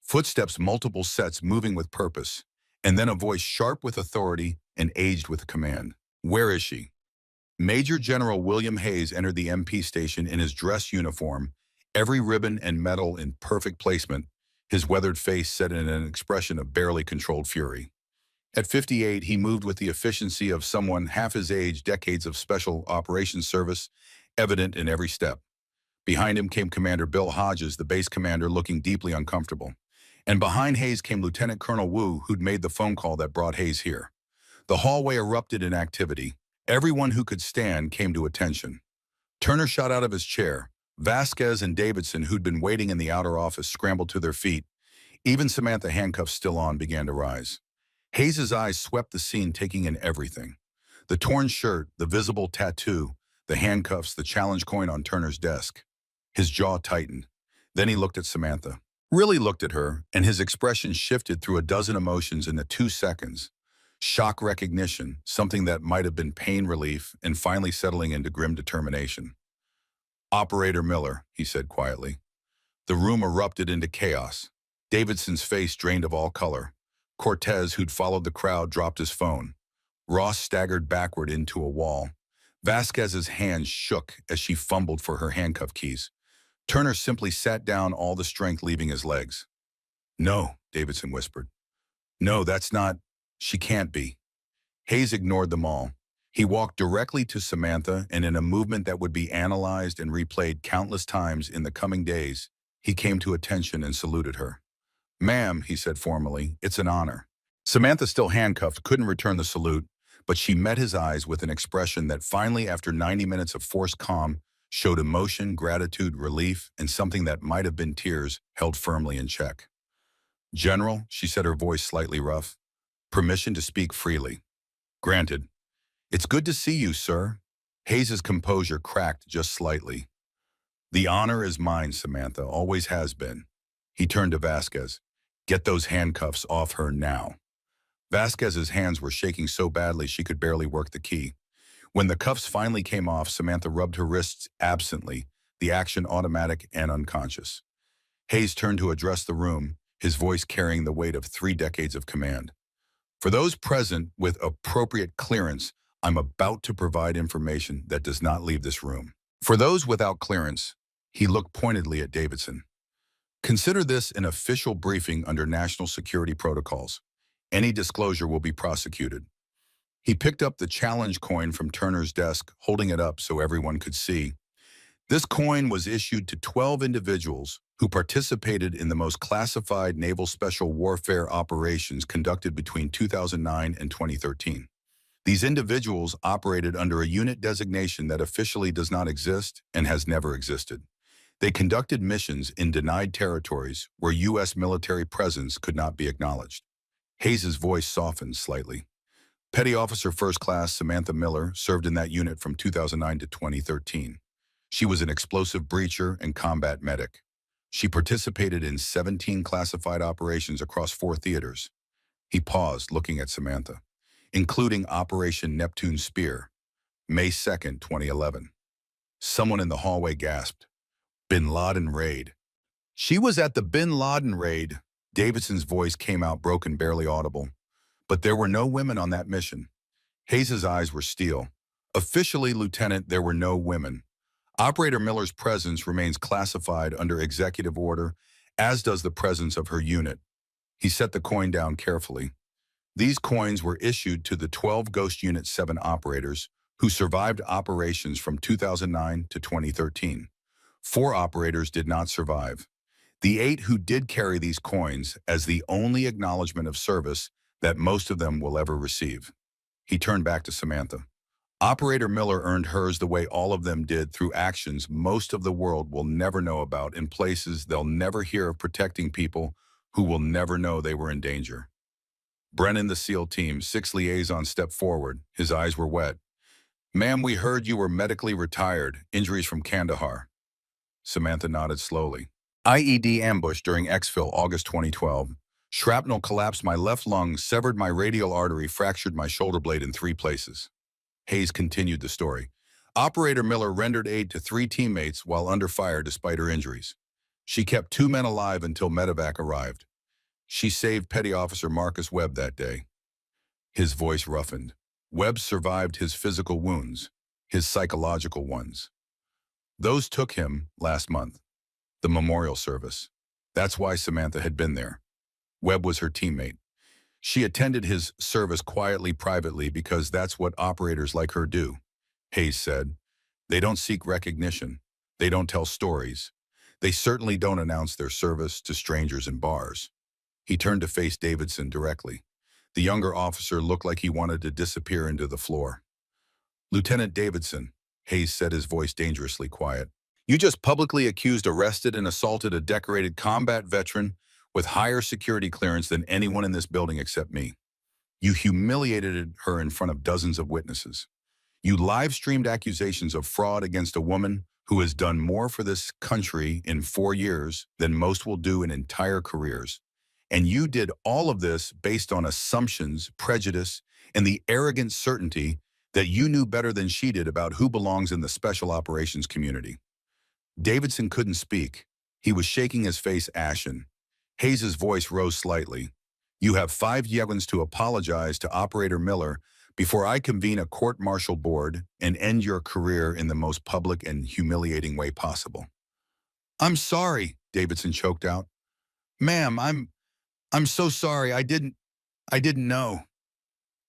Footsteps, multiple sets, moving with purpose. And then a voice sharp with authority and aged with command. "Where is she?" Major General William Hayes entered the MP station in his dress uniform, every ribbon and medal in perfect placement, his weathered face set in an expression of barely controlled fury. At 58, he moved with the efficiency of someone half his age, decades of special operations service, evident in every step. Behind him came Commander Bill Hodges, the base commander, looking deeply uncomfortable. And behind Hayes came Lieutenant Colonel Wu, who'd made the phone call that brought Hayes here. The hallway erupted in activity. Everyone who could stand came to attention. Turner shot out of his chair. Vasquez and Davidson, who'd been waiting in the outer office, scrambled to their feet. Even Samantha, handcuffs still on, began to rise. Hayes's eyes swept the scene, taking in everything. The torn shirt, the visible tattoo, the handcuffs, the challenge coin on Turner's desk. His jaw tightened. Then he looked at Samantha. Really looked at her, and his expression shifted through a dozen emotions in the 2 seconds. Shock recognition, something that might have been pain relief, and finally settling into grim determination. "Operator Miller," he said quietly. The room erupted into chaos. Davidson's face drained of all color. Cortez, who'd followed the crowd, dropped his phone. Ross staggered backward into a wall. Vasquez's hands shook as she fumbled for her handcuff keys. Turner simply sat down, all the strength leaving his legs. "No," Davidson whispered. "No, that's not. She can't be." Hayes ignored them all. He walked directly to Samantha, and in a movement that would be analyzed and replayed countless times in the coming days, he came to attention and saluted her. "Ma'am," he said formally, "it's an honor." Samantha, still handcuffed, couldn't return the salute, but she met his eyes with an expression that finally, after 90 minutes of forced calm, showed emotion, gratitude, relief, and something that might have been tears held firmly in check. "General," she said, her voice slightly rough, "permission to speak freely." "Granted." "It's good to see you, sir." Hayes's composure cracked just slightly. "The honor is mine, Samantha, always has been." He turned to Vasquez. "Get those handcuffs off her now." Vasquez's hands were shaking so badly she could barely work the key. When the cuffs finally came off, Samantha rubbed her wrists absently, the action automatic and unconscious. Hayes turned to address the room, his voice carrying the weight of 3 decades of command. "For those present with appropriate clearance, I'm about to provide information that does not leave this room. For those without clearance," he looked pointedly at Davidson, "consider this an official briefing under national security protocols. Any disclosure will be prosecuted." He picked up the challenge coin from Turner's desk, holding it up so everyone could see. This coin was issued to 12 individuals who participated in the most classified naval special warfare operations conducted between 2009 and 2013. These individuals operated under a unit designation that officially does not exist and has never existed. They conducted missions in denied territories where U.S. military presence could not be acknowledged. Hayes's voice softened slightly. Petty Officer First Class Samantha Miller served in that unit from 2009 to 2013. She was an explosive breacher and combat medic. She participated in 17 classified operations across 4 theaters. He paused, looking at Samantha, including Operation Neptune Spear, May 2nd, 2011. Someone in the hallway gasped, "Bin Laden raid." "She was at the Bin Laden raid." Davidson's voice came out broken, barely audible. "But there were no women on that mission." Hayes's eyes were steel. "Officially, Lieutenant, there were no women. Operator Miller's presence remains classified under executive order, as does the presence of her unit." He set the coin down carefully. "These coins were issued to the 12 Ghost Unit 7 operators who survived operations from 2009 to 2013. 4 operators did not survive. The 8 who did carry these coins as the only acknowledgement of service that most of them will ever receive." He turned back to Samantha. "Operator Miller earned hers the way all of them did, through actions most of the world will never know about, in places they'll never hear of, protecting people who will never know they were in danger." Brennan, the SEAL Team 6 liaison, stepped forward. His eyes were wet. "Ma'am, we heard you were medically retired. Injuries from Kandahar." Samantha nodded slowly. "IED ambush during exfil, August 2012. Shrapnel collapsed my left lung, severed my radial artery, fractured my shoulder blade in 3 places." Hayes continued the story. "Operator Miller rendered aid to 3 teammates while under fire despite her injuries. She kept 2 men alive until medevac arrived. She saved Petty Officer Marcus Webb that day." His voice roughened. "Webb survived his physical wounds, his psychological ones. Those took him last month. The memorial service. That's why Samantha had been there. Webb was her teammate. She attended his service quietly, privately, because that's what operators like her do," Hayes said. "They don't seek recognition. They don't tell stories. They certainly don't announce their service to strangers in bars." He turned to face Davidson directly. The younger officer looked like he wanted to disappear into the floor. "Lieutenant Davidson," Hayes said, his voice dangerously quiet, "you just publicly accused, arrested, and assaulted a decorated combat veteran with higher security clearance than anyone in this building except me. You humiliated her in front of dozens of witnesses. You live-streamed accusations of fraud against a woman who has done more for this country in 4 years than most will do in entire careers. And you did all of this based on assumptions, prejudice, and the arrogant certainty that you knew better than she did about who belongs in the special operations community. Davidson couldn't speak. He was shaking his face ashen. Hayes's voice rose slightly. You have 5 seconds to apologize to Operator Miller before I convene a court-martial board and end your career in the most public and humiliating way possible. I'm sorry, Davidson choked out. Ma'am, I'm so sorry. I didn't know.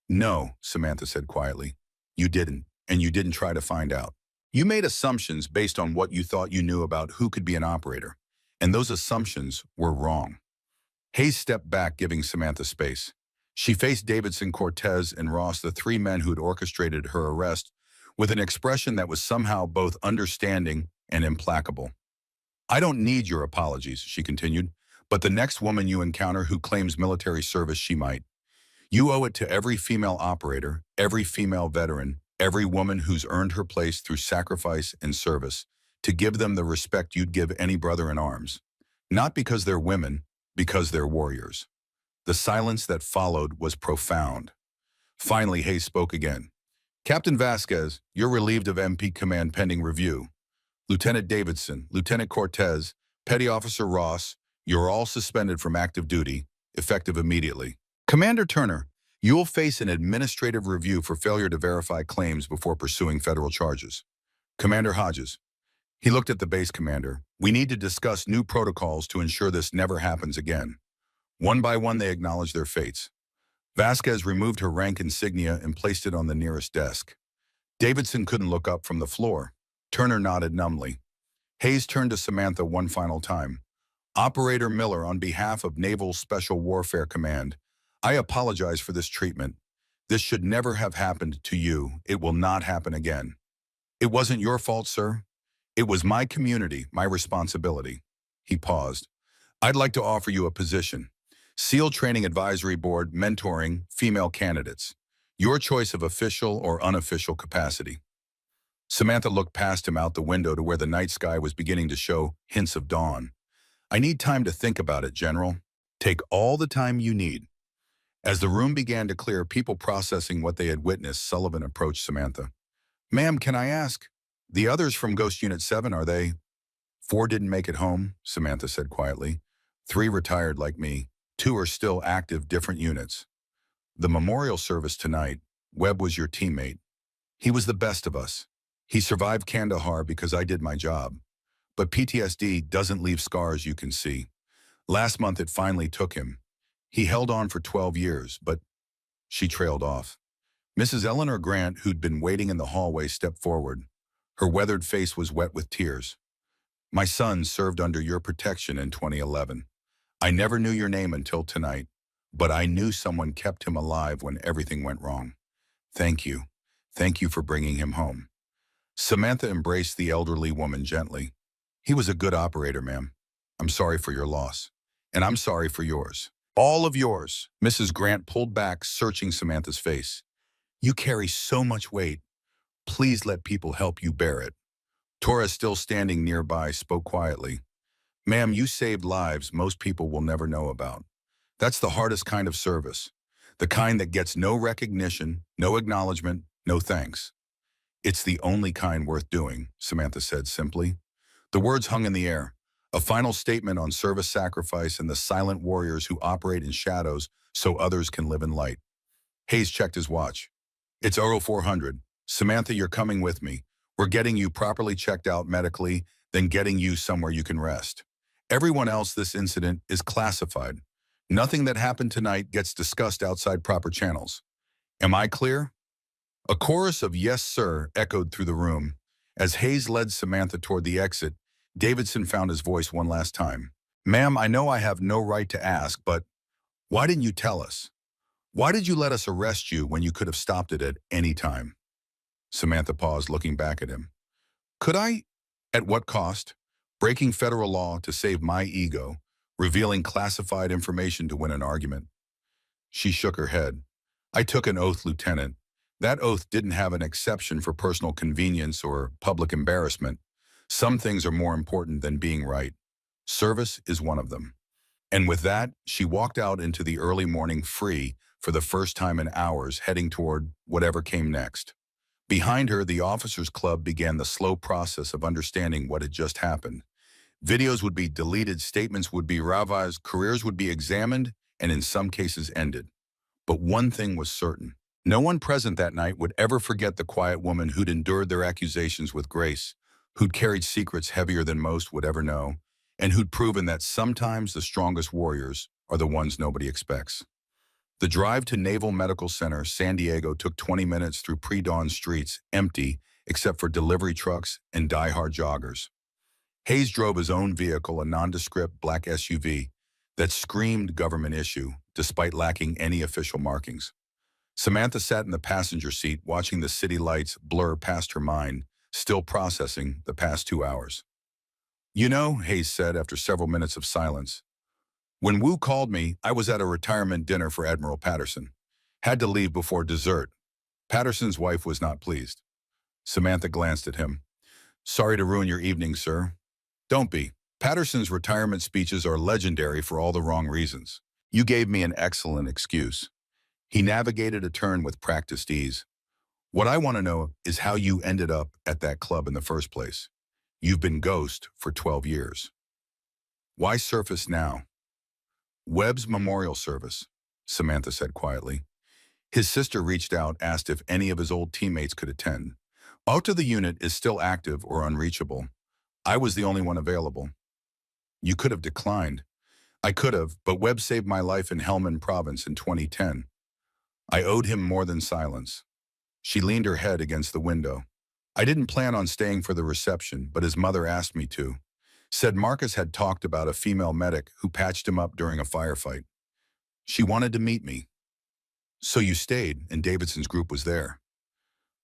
No, Samantha said quietly. You didn't, and you didn't try to find out. You made assumptions based on what you thought you knew about who could be an operator, and those assumptions were wrong. Hayes stepped back, giving Samantha space. She faced Davidson, Cortez, and Ross, the 3 men who'd orchestrated her arrest, with an expression that was somehow both understanding and implacable. I don't need your apologies, she continued, but the next woman you encounter who claims military service, she might. You owe it to every female operator, every female veteran, every woman who's earned her place through sacrifice and service, to give them the respect you'd give any brother in arms. Not because they're women, because they're warriors. The silence that followed was profound. Finally, Hayes spoke again. Captain Vasquez, you're relieved of MP command pending review. Lieutenant Davidson, Lieutenant Cortez, Petty Officer Ross, you're all suspended from active duty, effective immediately. Commander Turner, you'll face an administrative review for failure to verify claims before pursuing federal charges. Commander Hodges, he looked at the base commander. We need to discuss new protocols to ensure this never happens again. One by one, they acknowledged their fates. Vasquez removed her rank insignia and placed it on the nearest desk. Davidson couldn't look up from the floor. Turner nodded numbly. Hayes turned to Samantha one final time. Operator Miller, on behalf of Naval Special Warfare Command, I apologize for this treatment. This should never have happened to you. It will not happen again. It wasn't your fault, sir. It was my community, my responsibility. He paused. I'd like to offer you a position. SEAL Training Advisory Board, mentoring female candidates. Your choice of official or unofficial capacity. Samantha looked past him out the window to where the night sky was beginning to show hints of dawn. I need time to think about it, General. Take all the time you need. As the room began to clear, people processing what they had witnessed, Sullivan approached Samantha. Ma'am, can I ask? The others from Ghost Unit 7, are they? 4 didn't make it home, Samantha said quietly. 3 retired like me. 2 are still active, different units. The memorial service tonight, Webb was your teammate. He was the best of us. He survived Kandahar because I did my job. But PTSD doesn't leave scars you can see. Last month it finally took him. He held on for 12 years, but she trailed off. Mrs. Eleanor Grant, who'd been waiting in the hallway, stepped forward. Her weathered face was wet with tears. My son served under your protection in 2011. I never knew your name until tonight, but I knew someone kept him alive when everything went wrong. Thank you. Thank you for bringing him home. Samantha embraced the elderly woman gently. He was a good operator, ma'am. I'm sorry for your loss. And I'm sorry for yours. All of yours. Mrs. Grant pulled back, searching Samantha's face. You carry so much weight. Please let people help you bear it. Torres, still standing nearby, spoke quietly. Ma'am, you saved lives most people will never know about. That's the hardest kind of service. The kind that gets no recognition, no acknowledgement, no thanks. It's the only kind worth doing, Samantha said simply. The words hung in the air. A final statement on service sacrifice and the silent warriors who operate in shadows so others can live in light. Hayes checked his watch. It's 0400. Samantha, you're coming with me. We're getting you properly checked out medically, then getting you somewhere you can rest. Everyone else, this incident is classified. Nothing that happened tonight gets discussed outside proper channels. Am I clear? A chorus of yes, sir, echoed through the room. As Hayes led Samantha toward the exit, Davidson found his voice one last time. Ma'am, I know I have no right to ask, but why didn't you tell us? Why did you let us arrest you when you could have stopped it at any time? Samantha paused, looking back at him. Could I? At what cost? Breaking federal law to save my ego, revealing classified information to win an argument. She shook her head. I took an oath, Lieutenant. That oath didn't have an exception for personal convenience or public embarrassment. Some things are more important than being right. Service is one of them. And with that, she walked out into the early morning free for the first time in hours, heading toward whatever came next. Behind her, the officers' club began the slow process of understanding what had just happened. Videos would be deleted, statements would be revised, careers would be examined, and in some cases ended. But one thing was certain. No one present that night would ever forget the quiet woman who'd endured their accusations with grace, who'd carried secrets heavier than most would ever know, and who'd proven that sometimes the strongest warriors are the ones nobody expects. The drive to Naval Medical Center, San Diego, took 20 minutes through pre-dawn streets, empty except for delivery trucks and die-hard joggers. Hayes drove his own vehicle, a nondescript black SUV that screamed government issue, despite lacking any official markings. Samantha sat in the passenger seat, watching the city lights blur past her mind, still processing the past 2 hours. You know, Hayes said after several minutes of silence, when Wu called me, I was at a retirement dinner for Admiral Patterson. Had to leave before dessert. Patterson's wife was not pleased. Samantha glanced at him. Sorry to ruin your evening, sir. Don't be. Patterson's retirement speeches are legendary for all the wrong reasons. You gave me an excellent excuse. He navigated a turn with practiced ease. What I want to know is how you ended up at that club in the first place. You've been ghost for 12 years. Why surface now? Webb's memorial service, Samantha said quietly. His sister reached out, asked if any of his old teammates could attend. Out of the unit is still active or unreachable. I was the only one available. You could have declined. I could have, but Webb saved my life in Helmand Province in 2010. I owed him more than silence. She leaned her head against the window. I didn't plan on staying for the reception, but his mother asked me to. Said Marcus had talked about a female medic who patched him up during a firefight. She wanted to meet me. So you stayed, and Davidson's group was there.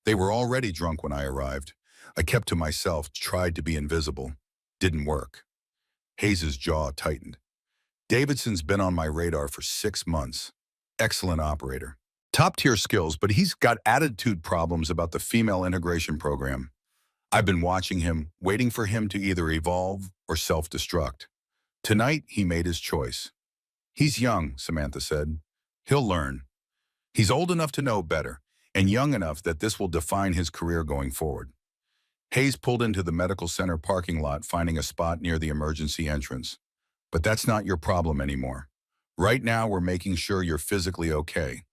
They were already drunk when I arrived. I kept to myself, tried to be invisible. Didn't work. Hayes' jaw tightened. Davidson's been on my radar for 6 months. Excellent operator. Top-tier skills, but he's got attitude problems about the female integration program. I've been watching him, waiting for him to either evolve or self-destruct. Tonight, he made his choice. He's young, Samantha said. He'll learn. He's old enough to know better, and young enough that this will define his career going forward. Hayes pulled into the medical center parking lot, finding a spot near the emergency entrance. But that's not your problem anymore. Right now, we're making sure you're physically okay.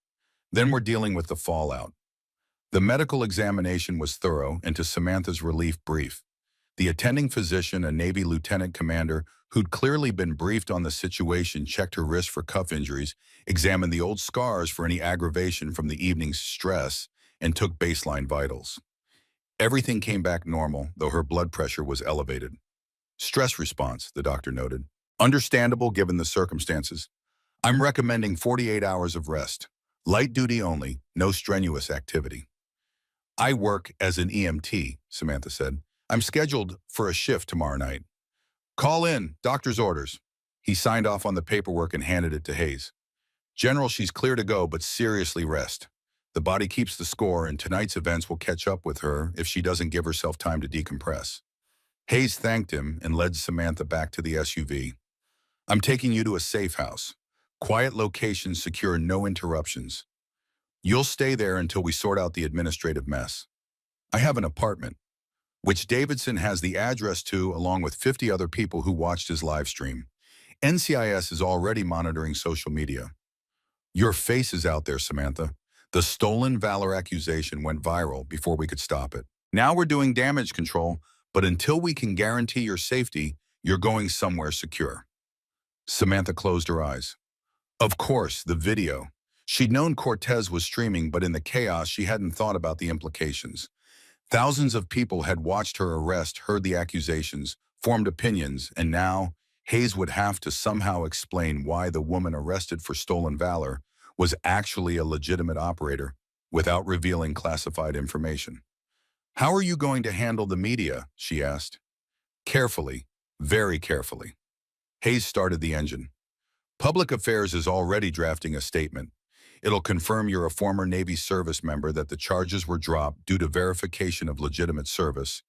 Then we're dealing with the fallout. The medical examination was thorough, and to Samantha's relief, brief. The attending physician, a Navy lieutenant commander who'd clearly been briefed on the situation, checked her wrist for cuff injuries, examined the old scars for any aggravation from the evening's stress, and took baseline vitals. Everything came back normal, though her blood pressure was elevated. Stress response, the doctor noted. Understandable given the circumstances. I'm recommending 48 hours of rest. Light duty only, no strenuous activity. I work as an EMT, Samantha said. I'm scheduled for a shift tomorrow night. Call in, doctor's orders. He signed off on the paperwork and handed it to Hayes. General, she's clear to go, but seriously rest. The body keeps the score, and tonight's events will catch up with her if she doesn't give herself time to decompress. Hayes thanked him and led Samantha back to the SUV. I'm taking you to a safe house. Quiet location, secure, no interruptions. You'll stay there until we sort out the administrative mess. I have an apartment, which Davidson has the address to, along with 50 other people who watched his live stream. NCIS is already monitoring social media. Your face is out there, Samantha. The stolen Valor accusation went viral before we could stop it. Now we're doing damage control, but until we can guarantee your safety, you're going somewhere secure. Samantha closed her eyes. Of course, the video. She'd known Cortez was streaming, but in the chaos, she hadn't thought about the implications. Thousands of people had watched her arrest, heard the accusations, formed opinions, and now Hayes would have to somehow explain why the woman arrested for stolen valor was actually a legitimate operator without revealing classified information. How are you going to handle the media? She asked. Carefully, very carefully. Hayes started the engine. Public Affairs is already drafting a statement. It'll confirm you're a former Navy service member, that the charges were dropped due to verification of legitimate service,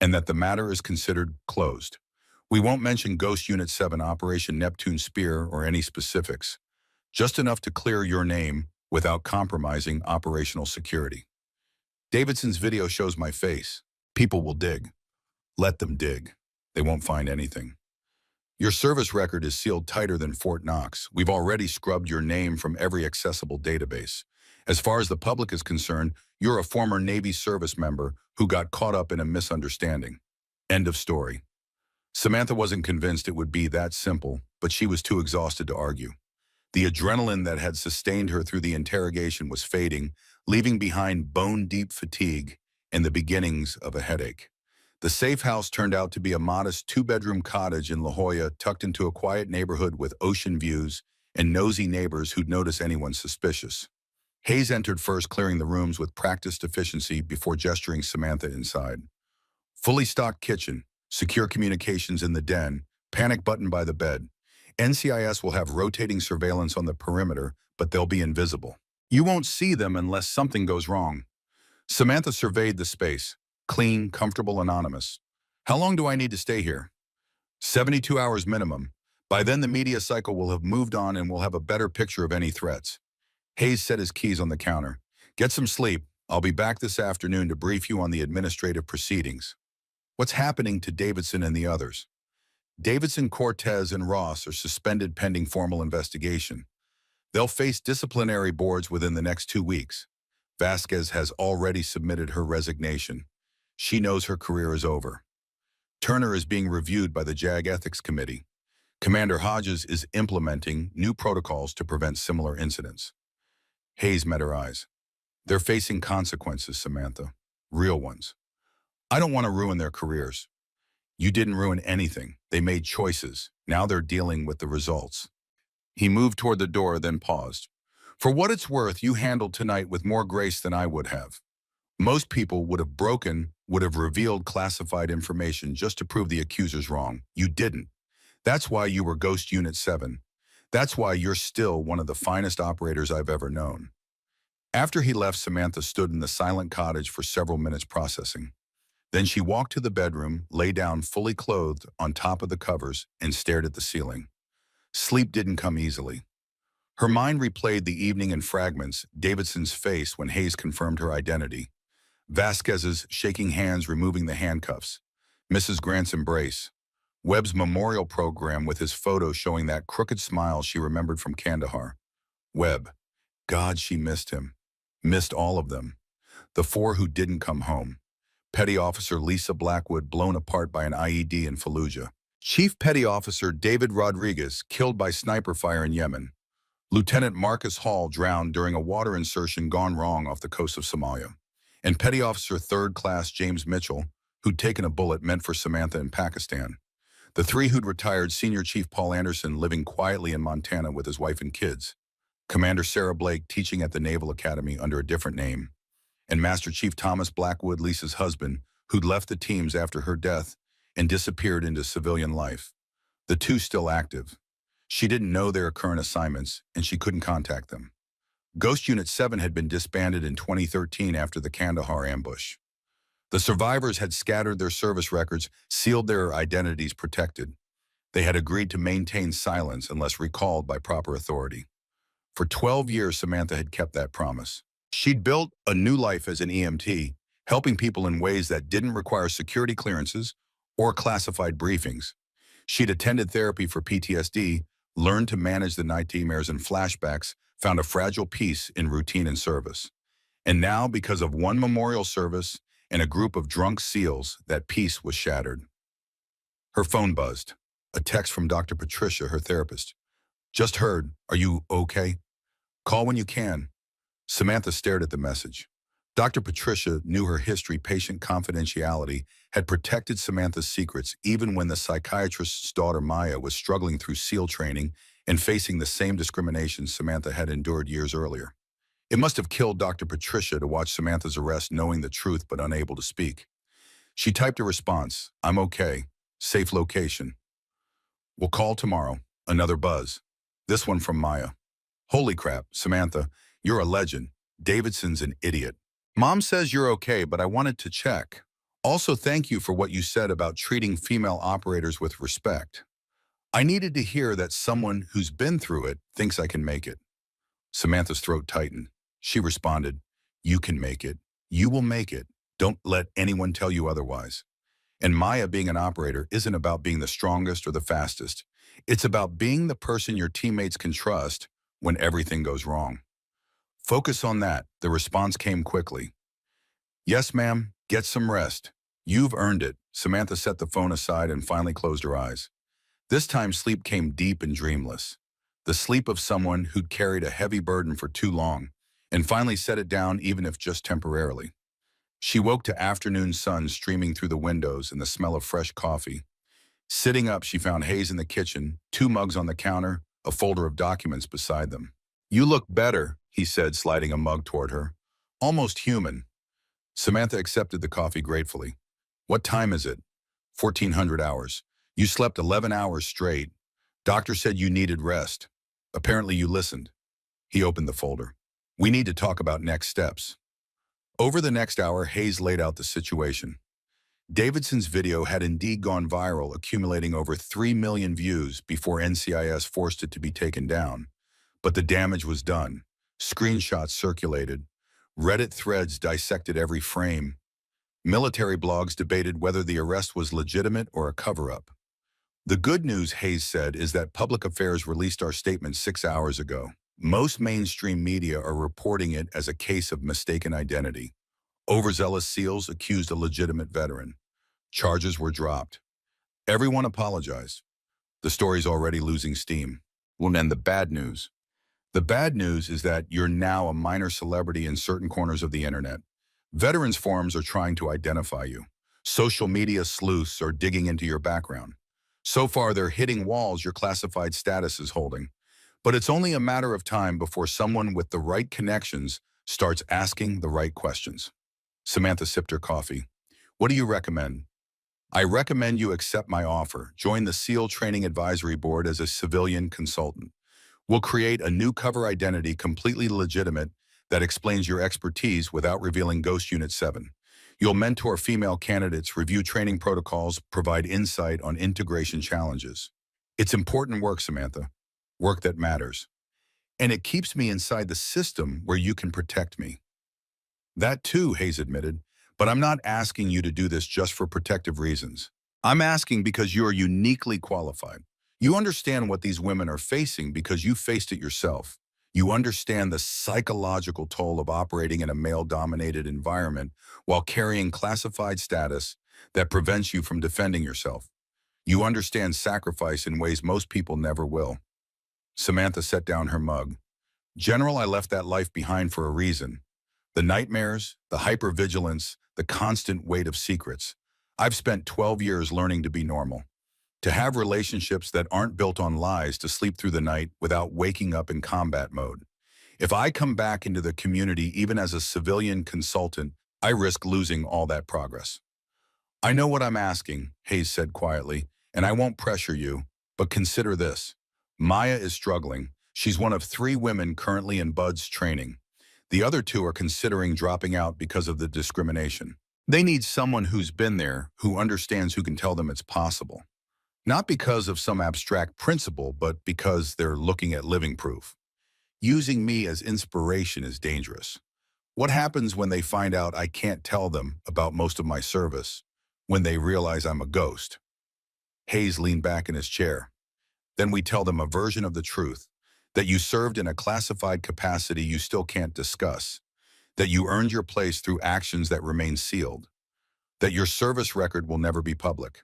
and that the matter is considered closed. We won't mention Ghost Unit 7 Operation Neptune Spear or any specifics, just enough to clear your name without compromising operational security. Davidson's video shows my face. People will dig. Let them dig. They won't find anything. Your service record is sealed tighter than Fort Knox. We've already scrubbed your name from every accessible database. As far as the public is concerned, you're a former Navy service member who got caught up in a misunderstanding. End of story. Samantha wasn't convinced it would be that simple, but she was too exhausted to argue. The adrenaline that had sustained her through the interrogation was fading, leaving behind bone-deep fatigue and the beginnings of a headache. The safe house turned out to be a modest two-bedroom cottage in La Jolla, tucked into a quiet neighborhood with ocean views and nosy neighbors who'd notice anyone suspicious. Hayes entered first, clearing the rooms with practiced efficiency before gesturing Samantha inside. Fully stocked kitchen, secure communications in the den, panic button by the bed. NCIS will have rotating surveillance on the perimeter, but they'll be invisible. You won't see them unless something goes wrong. Samantha surveyed the space. Clean, comfortable, anonymous. How long do I need to stay here? 72 hours minimum. By then the media cycle will have moved on and we'll have a better picture of any threats. Hayes set his keys on the counter. Get some sleep. I'll be back this afternoon to brief you on the administrative proceedings. What's happening to Davidson and the others? Davidson, Cortez, and Ross are suspended pending formal investigation. They'll face disciplinary boards within the next 2 weeks. Vasquez has already submitted her resignation. She knows her career is over. Turner is being reviewed by the JAG Ethics Committee. Commander Hodges is implementing new protocols to prevent similar incidents. Hayes met her eyes. They're facing consequences, Samantha. Real ones. I don't want to ruin their careers. You didn't ruin anything. They made choices. Now they're dealing with the results. He moved toward the door, then paused. For what it's worth, you handled tonight with more grace than I would have. Most people would have revealed classified information just to prove the accusers wrong. You didn't. That's why you were Ghost Unit 7. That's why you're still one of the finest operators I've ever known. After he left, Samantha stood in the silent cottage for several minutes processing. Then she walked to the bedroom, lay down fully clothed on top of the covers, and stared at the ceiling. Sleep didn't come easily. Her mind replayed the evening in fragments, Davidson's face when Hayes confirmed her identity, Vasquez's shaking hands removing the handcuffs, Mrs. Grant's embrace, Webb's memorial program with his photo showing that crooked smile she remembered from Kandahar. Webb. God, she missed him. Missed all of them. The 4 who didn't come home. Petty Officer Lisa Blackwood blown apart by an IED in Fallujah. Chief Petty Officer David Rodriguez killed by sniper fire in Yemen. Lieutenant Marcus Hall drowned during a water insertion gone wrong off the coast of Somalia. And Petty Officer 3rd Class James Mitchell, who'd taken a bullet meant for Samantha in Pakistan. The 3 who'd retired: Senior Chief Paul Anderson living quietly in Montana with his wife and kids, Commander Sarah Blake teaching at the Naval Academy under a different name, and Master Chief Thomas Blackwood, Lisa's husband, who'd left the teams after her death and disappeared into civilian life. The 2 still active. She didn't know their current assignments, and she couldn't contact them. Ghost Unit 7 had been disbanded in 2013 after the Kandahar ambush. The survivors had scattered their service records, sealed their identities protected. They had agreed to maintain silence unless recalled by proper authority. For 12 years, Samantha had kept that promise. She'd built a new life as an EMT, helping people in ways that didn't require security clearances or classified briefings. She'd attended therapy for PTSD, learned to manage the nightmares and flashbacks, found a fragile peace in routine and service. And now, because of one memorial service and a group of drunk SEALs, that peace was shattered. Her phone buzzed. A text from Dr. Patricia, her therapist. Just heard. Are you okay? Call when you can. Samantha stared at the message. Dr. Patricia knew her history. Patient confidentiality had protected Samantha's secrets even when the psychiatrist's daughter Maya was struggling through SEAL training and facing the same discrimination Samantha had endured years earlier. It must have killed Dr. Patricia to watch Samantha's arrest knowing the truth but unable to speak. She typed a response, "I'm okay. Safe location." We'll call tomorrow. Another buzz. This one from Maya. Holy crap, Samantha, you're a legend. Davidson's an idiot. Mom says you're okay, but I wanted to check. Also, thank you for what you said about treating female operators with respect. I needed to hear that someone who's been through it thinks I can make it. Samantha's throat tightened. She responded, you can make it. You will make it. Don't let anyone tell you otherwise. And Maya, being an operator isn't about being the strongest or the fastest. It's about being the person your teammates can trust when everything goes wrong. Focus on that. The response came quickly. Yes, ma'am. Get some rest. You've earned it. Samantha set the phone aside and finally closed her eyes. This time sleep came deep and dreamless. The sleep of someone who'd carried a heavy burden for too long and finally set it down, even if just temporarily. She woke to afternoon sun streaming through the windows and the smell of fresh coffee. Sitting up, she found Hayes in the kitchen, 2 mugs on the counter, a folder of documents beside them. You look better, he said, sliding a mug toward her. Almost human. Samantha accepted the coffee gratefully. What time is it? 1400 hours. You slept 11 hours straight. Doctor said you needed rest. Apparently you listened. He opened the folder. We need to talk about next steps. Over the next hour, Hayes laid out the situation. Davidson's video had indeed gone viral, accumulating over 3 million views before NCIS forced it to be taken down. But the damage was done. Screenshots circulated. Reddit threads dissected every frame. Military blogs debated whether the arrest was legitimate or a cover-up. The good news, Hayes said, is that Public Affairs released our statement 6 hours ago. Most mainstream media are reporting it as a case of mistaken identity. Overzealous SEALs accused a legitimate veteran. Charges were dropped. Everyone apologized. The story's already losing steam. Well, then the bad news. The bad news is that you're now a minor celebrity in certain corners of the internet. Veterans forums are trying to identify you. Social media sleuths are digging into your background. So far, they're hitting walls your classified status is holding. But it's only a matter of time before someone with the right connections starts asking the right questions. Samantha sipped her coffee. What do you recommend? I recommend you accept my offer. Join the SEAL Training Advisory Board as a civilian consultant. We'll create a new cover identity completely legitimate that explains your expertise without revealing Ghost Unit 7. You'll mentor female candidates, review training protocols, provide insight on integration challenges. It's important work, Samantha. Work that matters. And it keeps me inside the system where you can protect me. That too, Hayes admitted, but I'm not asking you to do this just for protective reasons. I'm asking because you are uniquely qualified. You understand what these women are facing because you faced it yourself. You understand the psychological toll of operating in a male-dominated environment while carrying classified status that prevents you from defending yourself. You understand sacrifice in ways most people never will. Samantha set down her mug. General, I left that life behind for a reason. The nightmares, the hypervigilance, the constant weight of secrets. I've spent 12 years learning to be normal. To have relationships that aren't built on lies, to sleep through the night without waking up in combat mode. If I come back into the community even as a civilian consultant, I risk losing all that progress. I know what I'm asking, Hayes said quietly, and I won't pressure you, but consider this. Maya is struggling. She's one of 3 women currently in Bud's training. The other 2 are considering dropping out because of the discrimination. They need someone who's been there, who understands, who can tell them it's possible. Not because of some abstract principle, but because they're looking at living proof. Using me as inspiration is dangerous. What happens when they find out I can't tell them about most of my service? When they realize I'm a ghost? Hayes leaned back in his chair. Then we tell them a version of the truth, that you served in a classified capacity you still can't discuss, that you earned your place through actions that remain sealed, that your service record will never be public.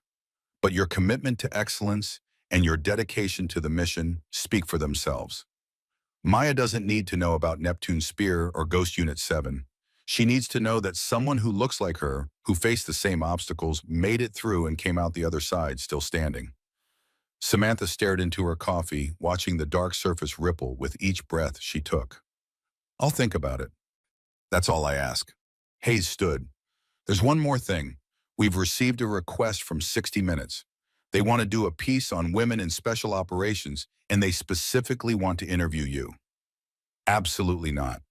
But your commitment to excellence and your dedication to the mission speak for themselves. Maya doesn't need to know about Neptune Spear or Ghost Unit 7. She needs to know that someone who looks like her, who faced the same obstacles, made it through and came out the other side still standing. Samantha stared into her coffee, watching the dark surface ripple with each breath she took. I'll think about it. That's all I ask. Hayes stood. There's one more thing. We've received a request from 60 Minutes. They want to do a piece on women in special operations, and they specifically want to interview you. Absolutely not.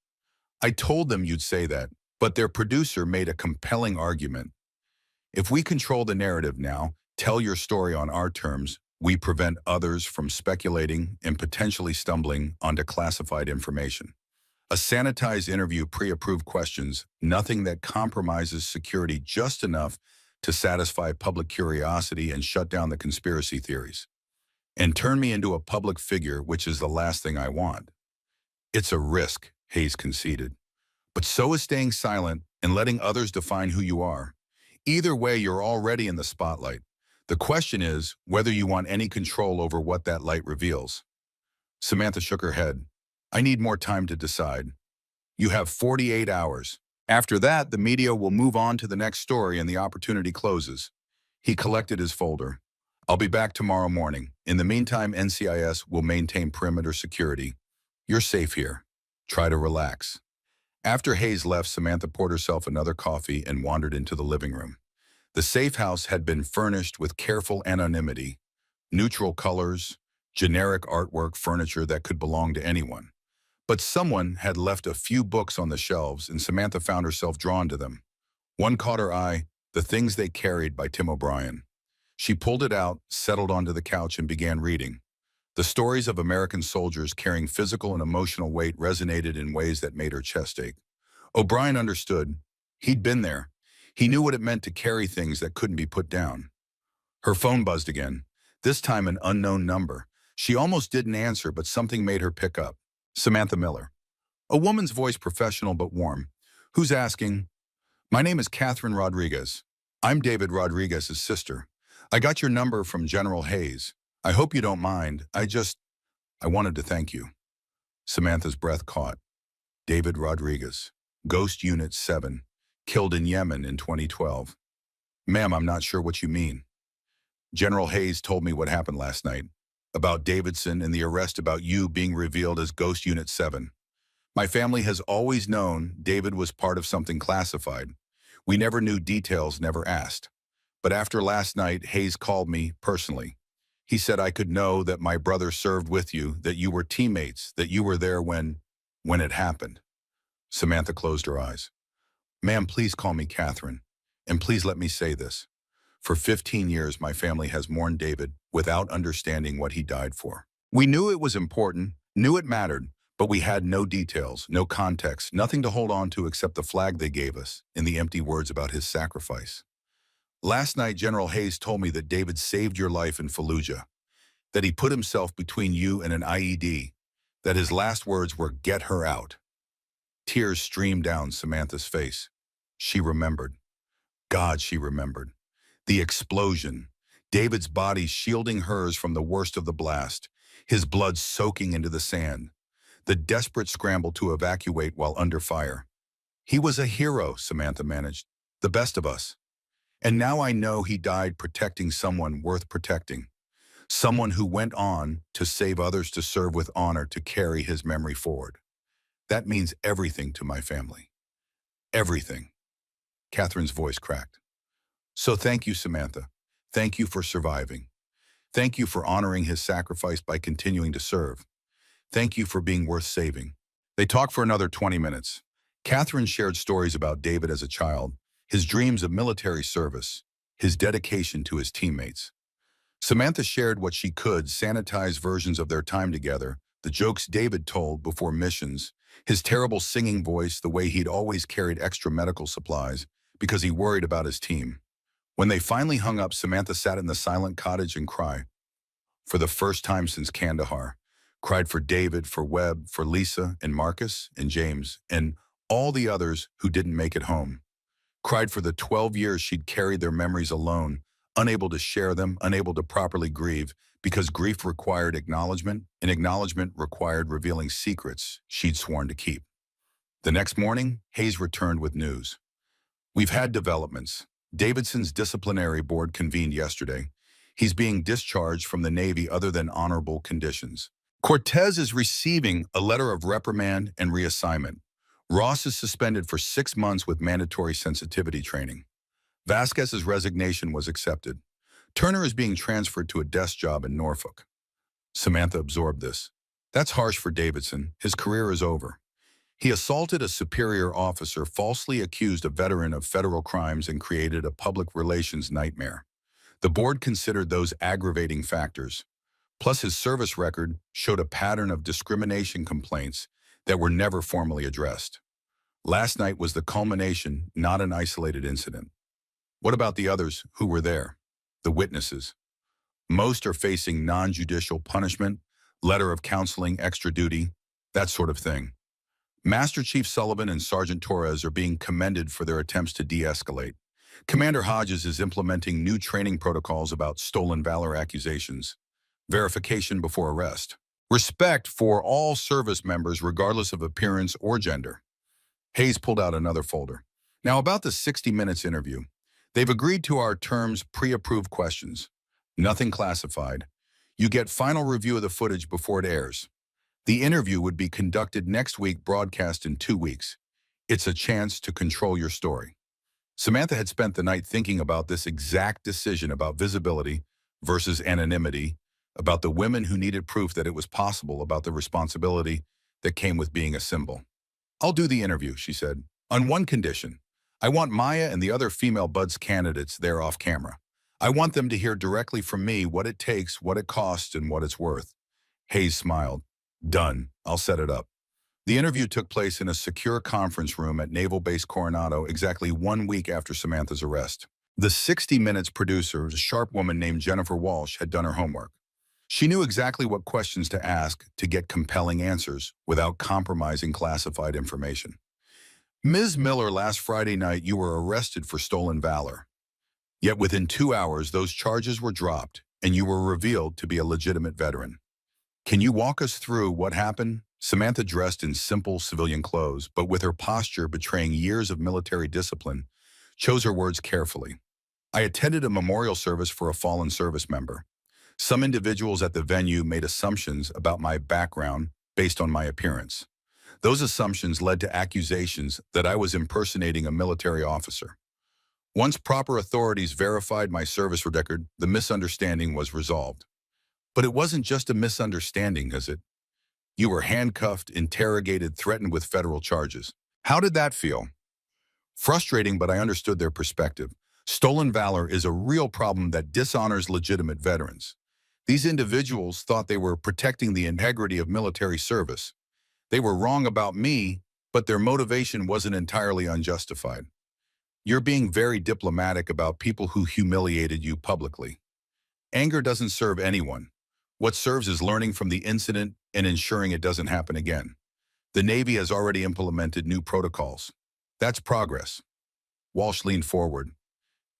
I told them you'd say that, but their producer made a compelling argument. If we control the narrative now, tell your story on our terms, we prevent others from speculating and potentially stumbling onto classified information. A sanitized interview, pre-approved questions, nothing that compromises security just enough to satisfy public curiosity and shut down the conspiracy theories. And turn me into a public figure, which is the last thing I want. It's a risk, Hayes conceded. But so is staying silent and letting others define who you are. Either way, you're already in the spotlight. The question is whether you want any control over what that light reveals. Samantha shook her head. I need more time to decide. You have 48 hours. After that, the media will move on to the next story and the opportunity closes. He collected his folder. I'll be back tomorrow morning. In the meantime, NCIS will maintain perimeter security. You're safe here. Try to relax. After Hayes left, Samantha poured herself another coffee and wandered into the living room. The safe house had been furnished with careful anonymity, neutral colors, generic artwork, furniture that could belong to anyone. But someone had left a few books on the shelves, and Samantha found herself drawn to them. One caught her eye, The Things They Carried by Tim O'Brien. She pulled it out, settled onto the couch, and began reading. The stories of American soldiers carrying physical and emotional weight resonated in ways that made her chest ache. O'Brien understood. He'd been there. He knew what it meant to carry things that couldn't be put down. Her phone buzzed again, this time an unknown number. She almost didn't answer, but something made her pick up. Samantha Miller. A woman's voice, professional but warm. Who's asking? My name is Catherine Rodriguez. I'm David Rodriguez's sister. I got your number from General Hayes. I hope you don't mind. I wanted to thank you. Samantha's breath caught. David Rodriguez, Ghost Unit 7, killed in Yemen in 2012. Ma'am, I'm not sure what you mean. General Hayes told me what happened last night, about Davidson and the arrest, about you being revealed as Ghost Unit 7. My family has always known David was part of something classified. We never knew details, never asked. But after last night, Hayes called me personally. He said I could know that my brother served with you, that you were teammates, that you were there when it happened. Samantha closed her eyes. Ma'am, please call me Catherine. And please let me say this. For 15 years, my family has mourned David without understanding what he died for. We knew it was important, knew it mattered, but we had no details, no context, nothing to hold on to except the flag they gave us and the empty words about his sacrifice. Last night, General Hayes told me that David saved your life in Fallujah, that he put himself between you and an IED, that his last words were, "Get her out." Tears streamed down Samantha's face. She remembered. God, she remembered. The explosion, David's body shielding hers from the worst of the blast, his blood soaking into the sand, the desperate scramble to evacuate while under fire. He was a hero, Samantha managed, the best of us. And now I know he died protecting someone worth protecting, someone who went on to save others, to serve with honor, to carry his memory forward. That means everything to my family. Everything. Catherine's voice cracked. So thank you, Samantha. Thank you for surviving. Thank you for honoring his sacrifice by continuing to serve. Thank you for being worth saving. They talked for another 20 minutes. Catherine shared stories about David as a child, his dreams of military service, his dedication to his teammates. Samantha shared what she could, sanitized versions of their time together, the jokes David told before missions, his terrible singing voice, the way he'd always carried extra medical supplies because he worried about his team. When they finally hung up, Samantha sat in the silent cottage and cried. For the first time since Kandahar, cried for David, for Webb, for Lisa and Marcus and James, and all the others who didn't make it home. Cried for the 12 years she'd carried their memories alone, unable to share them, unable to properly grieve, because grief required acknowledgement, and acknowledgement required revealing secrets she'd sworn to keep. The next morning, Hayes returned with news. We've had developments. Davidson's disciplinary board convened yesterday. He's being discharged from the Navy other than honorable conditions. Cortez is receiving a letter of reprimand and reassignment. Ross is suspended for 6 months with mandatory sensitivity training. Vasquez's resignation was accepted. Turner is being transferred to a desk job in Norfolk. Samantha absorbed this. That's harsh for Davidson. His career is over. He assaulted a superior officer, falsely accused a veteran of federal crimes, and created a public relations nightmare. The board considered those aggravating factors. Plus, his service record showed a pattern of discrimination complaints that were never formally addressed. Last night was the culmination, not an isolated incident. What about the others who were there? The witnesses. Most are facing non-judicial punishment, letter of counseling, extra duty, that sort of thing. Master Chief Sullivan and Sergeant Torres are being commended for their attempts to de-escalate. Commander Hodges is implementing new training protocols about stolen valor accusations, verification before arrest, respect for all service members regardless of appearance or gender. Hayes pulled out another folder. Now about the 60 Minutes interview. They've agreed to our terms, pre-approved questions. Nothing classified. You get final review of the footage before it airs. The interview would be conducted next week, broadcast in 2 weeks. It's a chance to control your story. Samantha had spent the night thinking about this exact decision about visibility versus anonymity, about the women who needed proof that it was possible, about the responsibility that came with being a symbol. I'll do the interview, she said, on one condition. I want Maya and the other female Buds candidates there off camera. I want them to hear directly from me what it takes, what it costs, and what it's worth. Hayes smiled. Done. I'll set it up. The interview took place in a secure conference room at Naval Base Coronado exactly 1 week after Samantha's arrest. The 60 Minutes producer, a sharp woman named Jennifer Walsh, had done her homework. She knew exactly what questions to ask to get compelling answers without compromising classified information. Ms. Miller, last Friday night you were arrested for stolen valor. Yet within 2 hours those charges were dropped and you were revealed to be a legitimate veteran. Can you walk us through what happened? Samantha, dressed in simple civilian clothes, but with her posture betraying years of military discipline, chose her words carefully. I attended a memorial service for a fallen service member. Some individuals at the venue made assumptions about my background based on my appearance. Those assumptions led to accusations that I was impersonating a military officer. Once proper authorities verified my service record, the misunderstanding was resolved. But it wasn't just a misunderstanding, is it? You were handcuffed, interrogated, threatened with federal charges. How did that feel? Frustrating, but I understood their perspective. Stolen valor is a real problem that dishonors legitimate veterans. These individuals thought they were protecting the integrity of military service. They were wrong about me, but their motivation wasn't entirely unjustified. You're being very diplomatic about people who humiliated you publicly. Anger doesn't serve anyone. What serves is learning from the incident and ensuring it doesn't happen again. The Navy has already implemented new protocols. That's progress. Walsh leaned forward.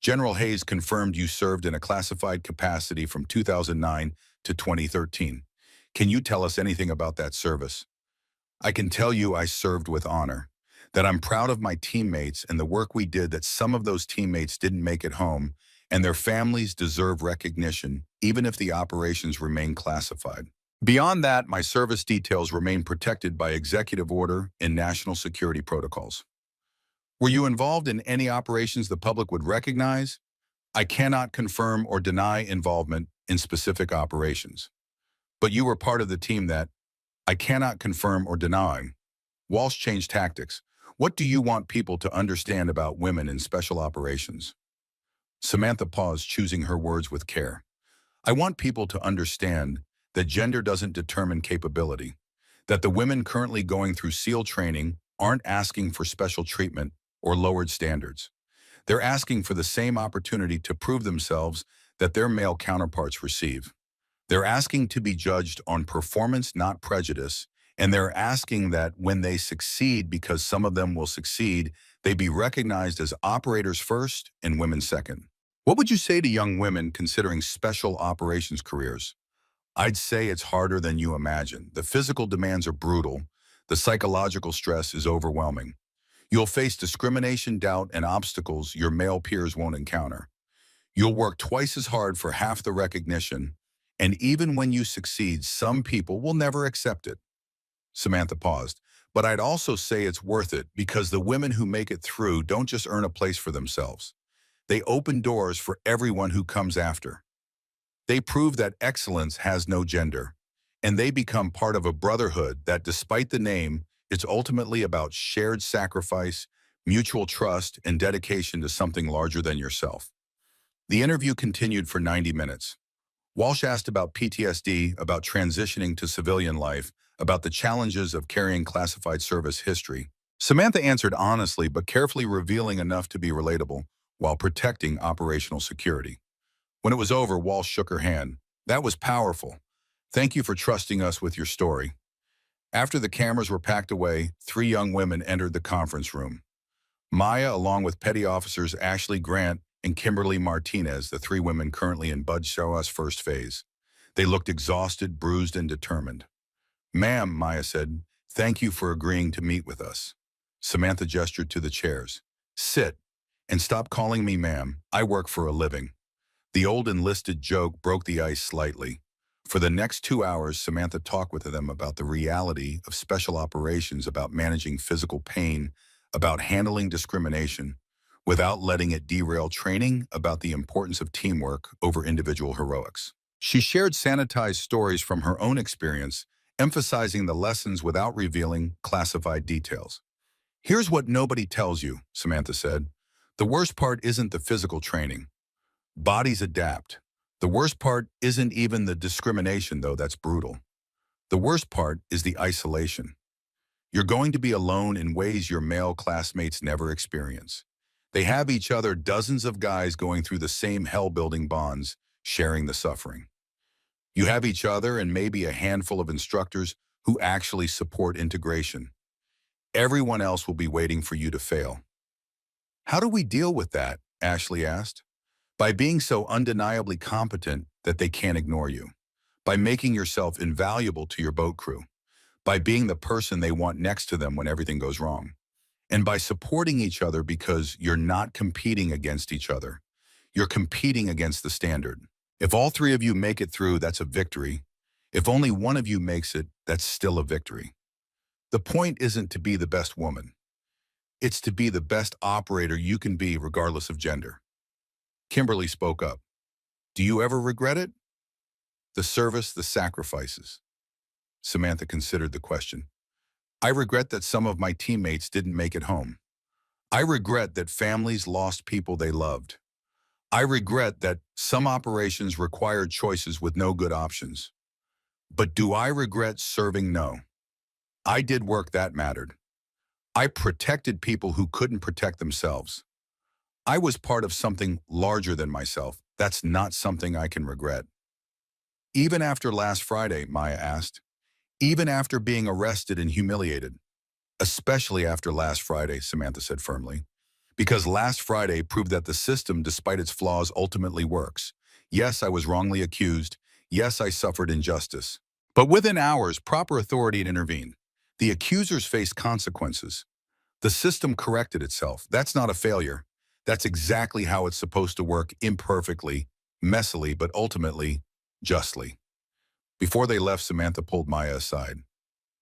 General Hayes confirmed you served in a classified capacity from 2009 to 2013. Can you tell us anything about that service? I can tell you I served with honor, that I'm proud of my teammates and the work we did, that some of those teammates didn't make it home, and their families deserve recognition, even if the operations remain classified. Beyond that, my service details remain protected by executive order and national security protocols. Were you involved in any operations the public would recognize? I cannot confirm or deny involvement in specific operations. But you were part of the team that I cannot confirm or deny. Walsh changed tactics. What do you want people to understand about women in special operations? Samantha paused, choosing her words with care. I want people to understand that gender doesn't determine capability, that the women currently going through SEAL training aren't asking for special treatment or lowered standards. They're asking for the same opportunity to prove themselves that their male counterparts receive. They're asking to be judged on performance, not prejudice, and they're asking that when they succeed, because some of them will succeed, they be recognized as operators first and women second. What would you say to young women considering special operations careers? I'd say it's harder than you imagine. The physical demands are brutal. The psychological stress is overwhelming. You'll face discrimination, doubt, and obstacles your male peers won't encounter. You'll work twice as hard for half the recognition, and even when you succeed, some people will never accept it. Samantha paused. But I'd also say it's worth it because the women who make it through don't just earn a place for themselves. They open doors for everyone who comes after. They prove that excellence has no gender, and they become part of a brotherhood that, despite the name, is ultimately about shared sacrifice, mutual trust, and dedication to something larger than yourself. The interview continued for 90 minutes. Walsh asked about PTSD, about transitioning to civilian life, about the challenges of carrying classified service history. Samantha answered honestly but carefully, revealing enough to be relatable while protecting operational security. When it was over, Walsh shook her hand. That was powerful. Thank you for trusting us with your story. After the cameras were packed away, three young women entered the conference room. Maya, along with Petty Officers Ashley Grant and Kimberly Martinez, the three women currently in Bud Show Us first phase. They looked exhausted, bruised, and determined. Ma'am, Maya said, thank you for agreeing to meet with us. Samantha gestured to the chairs. Sit, and stop calling me ma'am. I work for a living. The old enlisted joke broke the ice slightly. For the next 2 hours, Samantha talked with them about the reality of special operations, about managing physical pain, about handling discrimination, without letting it derail training, about the importance of teamwork over individual heroics. She shared sanitized stories from her own experience, emphasizing the lessons without revealing classified details. Here's what nobody tells you, Samantha said. The worst part isn't the physical training. Bodies adapt. The worst part isn't even the discrimination, though that's brutal. The worst part is the isolation. You're going to be alone in ways your male classmates never experience. They have each other, dozens of guys going through the same hell-building bonds, sharing the suffering. You have each other and maybe a handful of instructors who actually support integration. Everyone else will be waiting for you to fail. How do we deal with that? Ashley asked. By being so undeniably competent that they can't ignore you. By making yourself invaluable to your boat crew. By being the person they want next to them when everything goes wrong. And by supporting each other because you're not competing against each other. You're competing against the standard. If all three of you make it through, that's a victory. If only one of you makes it, that's still a victory. The point isn't to be the best woman. It's to be the best operator you can be regardless of gender. Kimberly spoke up. Do you ever regret it? The service, the sacrifices. Samantha considered the question. I regret that some of my teammates didn't make it home. I regret that families lost people they loved. I regret that some operations required choices with no good options. But do I regret serving? No. I did work that mattered. I protected people who couldn't protect themselves. I was part of something larger than myself. That's not something I can regret. Even after last Friday, Maya asked. Even after being arrested and humiliated. Especially after last Friday, Samantha said firmly. Because last Friday proved that the system, despite its flaws, ultimately works. Yes, I was wrongly accused. Yes, I suffered injustice. But within hours, proper authority had intervened. The accusers faced consequences. The system corrected itself. That's not a failure. That's exactly how it's supposed to work, imperfectly, messily, but ultimately, justly. Before they left, Samantha pulled Maya aside.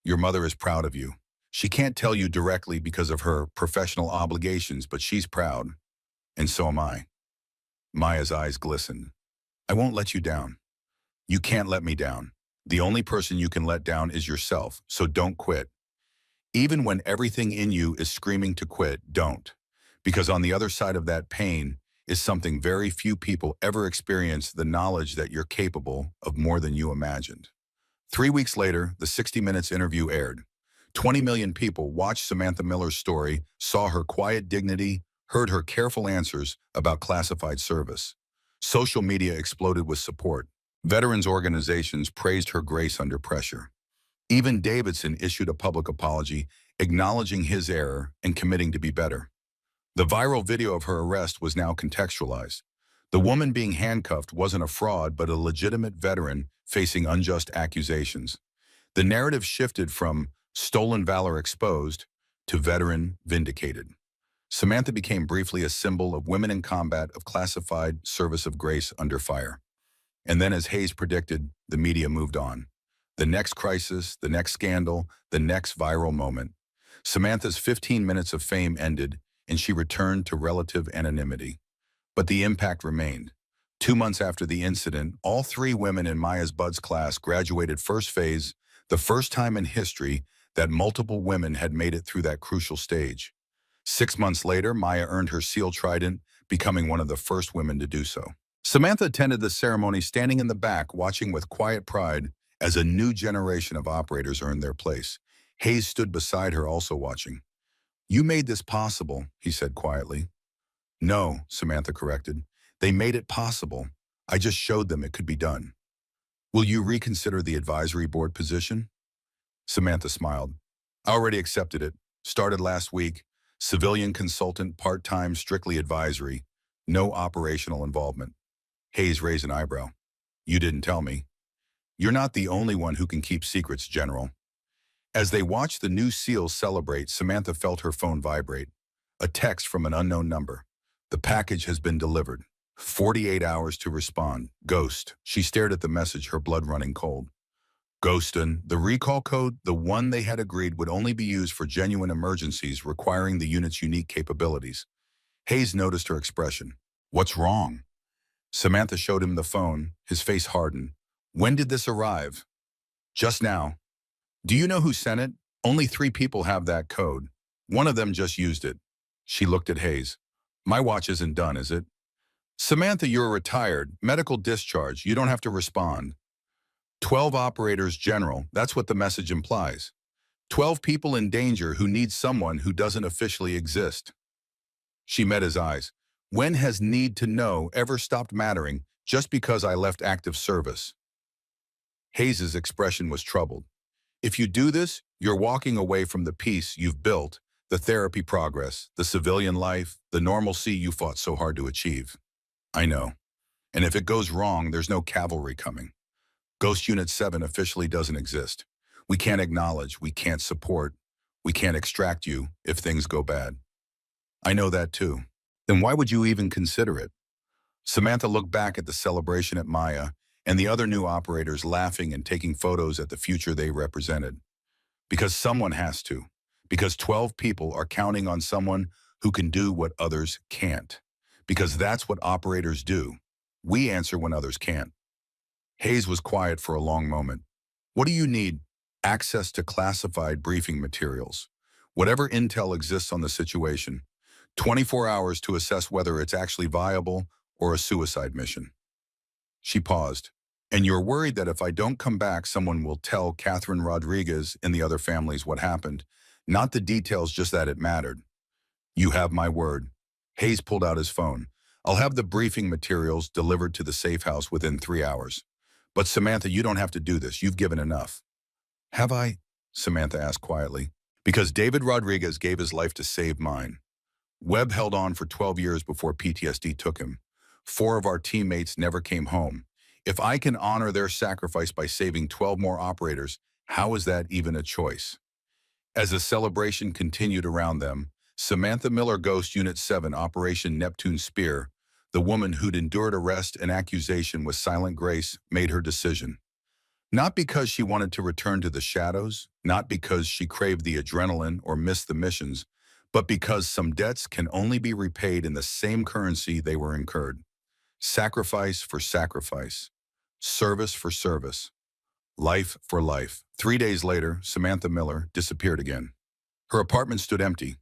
Your mother is proud of you. She can't tell you directly because of her professional obligations, but she's proud. And so am I. Maya's eyes glistened. I won't let you down. You can't let me down. The only person you can let down is yourself, so don't quit. Even when everything in you is screaming to quit, don't. Because on the other side of that pain is something very few people ever experience, the knowledge that you're capable of more than you imagined. 3 weeks later, the 60 Minutes interview aired. 20 million people watched Samantha Miller's story, saw her quiet dignity, heard her careful answers about classified service. Social media exploded with support. Veterans organizations praised her grace under pressure. Even Davidson issued a public apology, acknowledging his error and committing to be better. The viral video of her arrest was now contextualized. The woman being handcuffed wasn't a fraud, but a legitimate veteran facing unjust accusations. The narrative shifted from stolen valor exposed to veteran vindicated. Samantha became briefly a symbol of women in combat, of classified service of grace under fire. And then, as Hayes predicted, the media moved on. The next crisis, the next scandal, the next viral moment. Samantha's 15 minutes of fame ended, and she returned to relative anonymity. But the impact remained. 2 months after the incident, all 3 women in Maya's Buds class graduated first phase, the first time in history that multiple women had made it through that crucial stage. 6 months later, Maya earned her SEAL Trident, becoming one of the first women to do so. Samantha attended the ceremony standing in the back, watching with quiet pride as a new generation of operators earned their place. Hayes stood beside her, also watching. "You made this possible," he said quietly. "No," Samantha corrected. "They made it possible. I just showed them it could be done." "Will you reconsider the advisory board position?" Samantha smiled. "I already accepted it. Started last week. Civilian consultant, part-time, strictly advisory. No operational involvement." Hayes raised an eyebrow. "You didn't tell me." "You're not the only one who can keep secrets, General." As they watched the new SEALs celebrate, Samantha felt her phone vibrate. A text from an unknown number. "The package has been delivered. 48 hours to respond. Ghost." She stared at the message, her blood running cold. Ghostin, the recall code, the one they had agreed would only be used for genuine emergencies requiring the unit's unique capabilities. Hayes noticed her expression. "What's wrong?" Samantha showed him the phone. His face hardened. "When did this arrive?" "Just now." "Do you know who sent it?" "Only 3 people have that code. One of them just used it." She looked at Hayes. "My watch isn't done, is it?" "Samantha, you're retired. Medical discharge. You don't have to respond." 12 operators, General. That's what the message implies. 12 people in danger who need someone who doesn't officially exist. She met his eyes. "When has need to know ever stopped mattering just because I left active service?" Hayes's expression was troubled. "If you do this, you're walking away from the peace you've built, the therapy progress, the civilian life, the normalcy you fought so hard to achieve." "I know. And if it goes wrong, there's no cavalry coming. Ghost Unit 7 officially doesn't exist. We can't acknowledge, we can't support, we can't extract you if things go bad." "I know that too." "Then why would you even consider it?" Samantha looked back at the celebration at Maya and the other new operators laughing and taking photos at the future they represented. "Because someone has to. Because 12 people are counting on someone who can do what others can't. Because that's what operators do. We answer when others can't." Hayes was quiet for a long moment. "What do you need?" "Access to classified briefing materials. Whatever intel exists on the situation. 24 hours to assess whether it's actually viable or a suicide mission." She paused. "And you're worried that if I don't come back, someone will tell Catherine Rodriguez and the other families what happened. Not the details, just that it mattered." "You have my word." Hayes pulled out his phone. "I'll have the briefing materials delivered to the safe house within 3 hours. But Samantha, you don't have to do this. You've given enough." "Have I?" Samantha asked quietly. "Because David Rodriguez gave his life to save mine. Webb held on for 12 years before PTSD took him. 4 of our teammates never came home. If I can honor their sacrifice by saving 12 more operators, how is that even a choice?" As the celebration continued around them, Samantha Miller, Ghost Unit 7, Operation Neptune Spear, the woman who'd endured arrest and accusation with silent grace, made her decision. Not because she wanted to return to the shadows, not because she craved the adrenaline or missed the missions, but because some debts can only be repaid in the same currency they were incurred. Sacrifice for sacrifice. Service for service. Life for life. 3 days later, Samantha Miller disappeared again. Her apartment stood empty.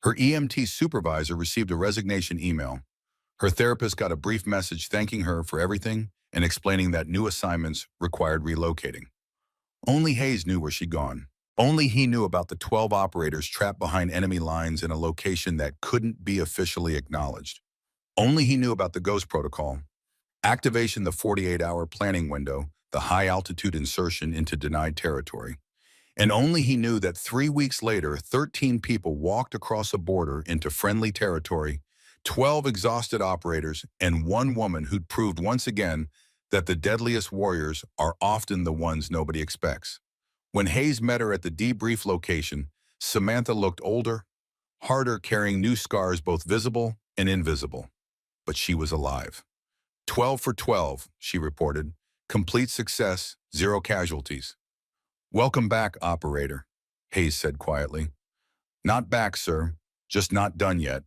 Her EMT supervisor received a resignation email. Her therapist got a brief message thanking her for everything and explaining that new assignments required relocating. Only Hayes knew where she'd gone. Only he knew about the 12 operators trapped behind enemy lines in a location that couldn't be officially acknowledged. Only he knew about the Ghost Protocol. Activation, the 48-hour planning window, the high-altitude insertion into denied territory. And only he knew that 3 weeks later, 13 people walked across a border into friendly territory, 12 exhausted operators, and 1 woman who'd proved once again that the deadliest warriors are often the ones nobody expects. When Hayes met her at the debrief location, Samantha looked older, harder, carrying new scars both visible and invisible. But she was alive. 12 for 12, she reported. Complete success, 0 casualties. "Welcome back, operator," Hayes said quietly. "Not back, sir. Just not done yet."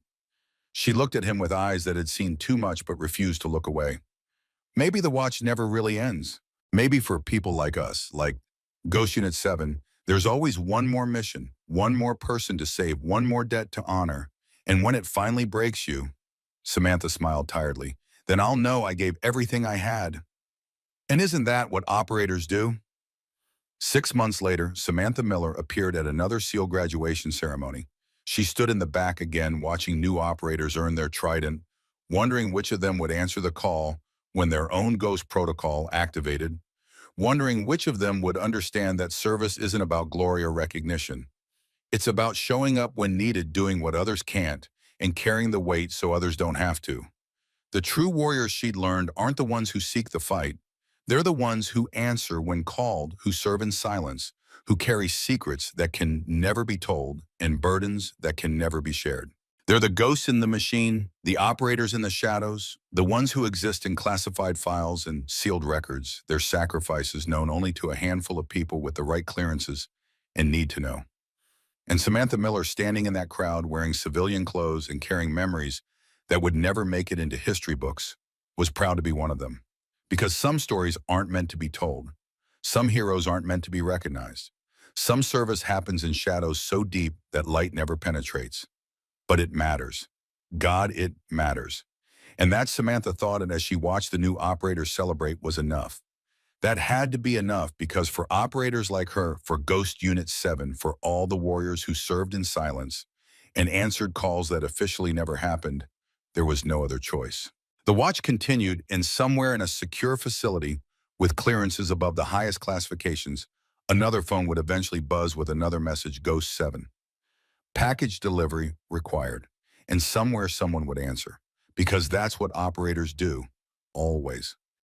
She looked at him with eyes that had seen too much but refused to look away. Maybe the watch never really ends. Maybe for people like us, like Ghost Unit 7, there's always one more mission, one more person to save, one more debt to honor. And when it finally breaks you, Samantha smiled tiredly, then I'll know I gave everything I had. And isn't that what operators do? 6 months later, Samantha Miller appeared at another SEAL graduation ceremony. She stood in the back again, watching new operators earn their trident, wondering which of them would answer the call when their own ghost protocol activated, wondering which of them would understand that service isn't about glory or recognition. It's about showing up when needed, doing what others can't, and carrying the weight so others don't have to. The true warriors she'd learned aren't the ones who seek the fight. They're the ones who answer when called, who serve in silence, who carry secrets that can never be told and burdens that can never be shared. They're the ghosts in the machine, the operators in the shadows, the ones who exist in classified files and sealed records, their sacrifices known only to a handful of people with the right clearances and need to know. And Samantha Miller, standing in that crowd wearing civilian clothes and carrying memories that would never make it into history books, was proud to be one of them. Because some stories aren't meant to be told. Some heroes aren't meant to be recognized. Some service happens in shadows so deep that light never penetrates. But it matters. God, it matters. And that, Samantha thought, and as she watched the new operators celebrate, was enough. That had to be enough, because for operators like her, for Ghost Unit 7, for all the warriors who served in silence and answered calls that officially never happened, there was no other choice. The watch continued, and somewhere in a secure facility with clearances above the highest classifications, another phone would eventually buzz with another message: Ghost 7. Package delivery required. And somewhere someone would answer, because that's what operators do, always.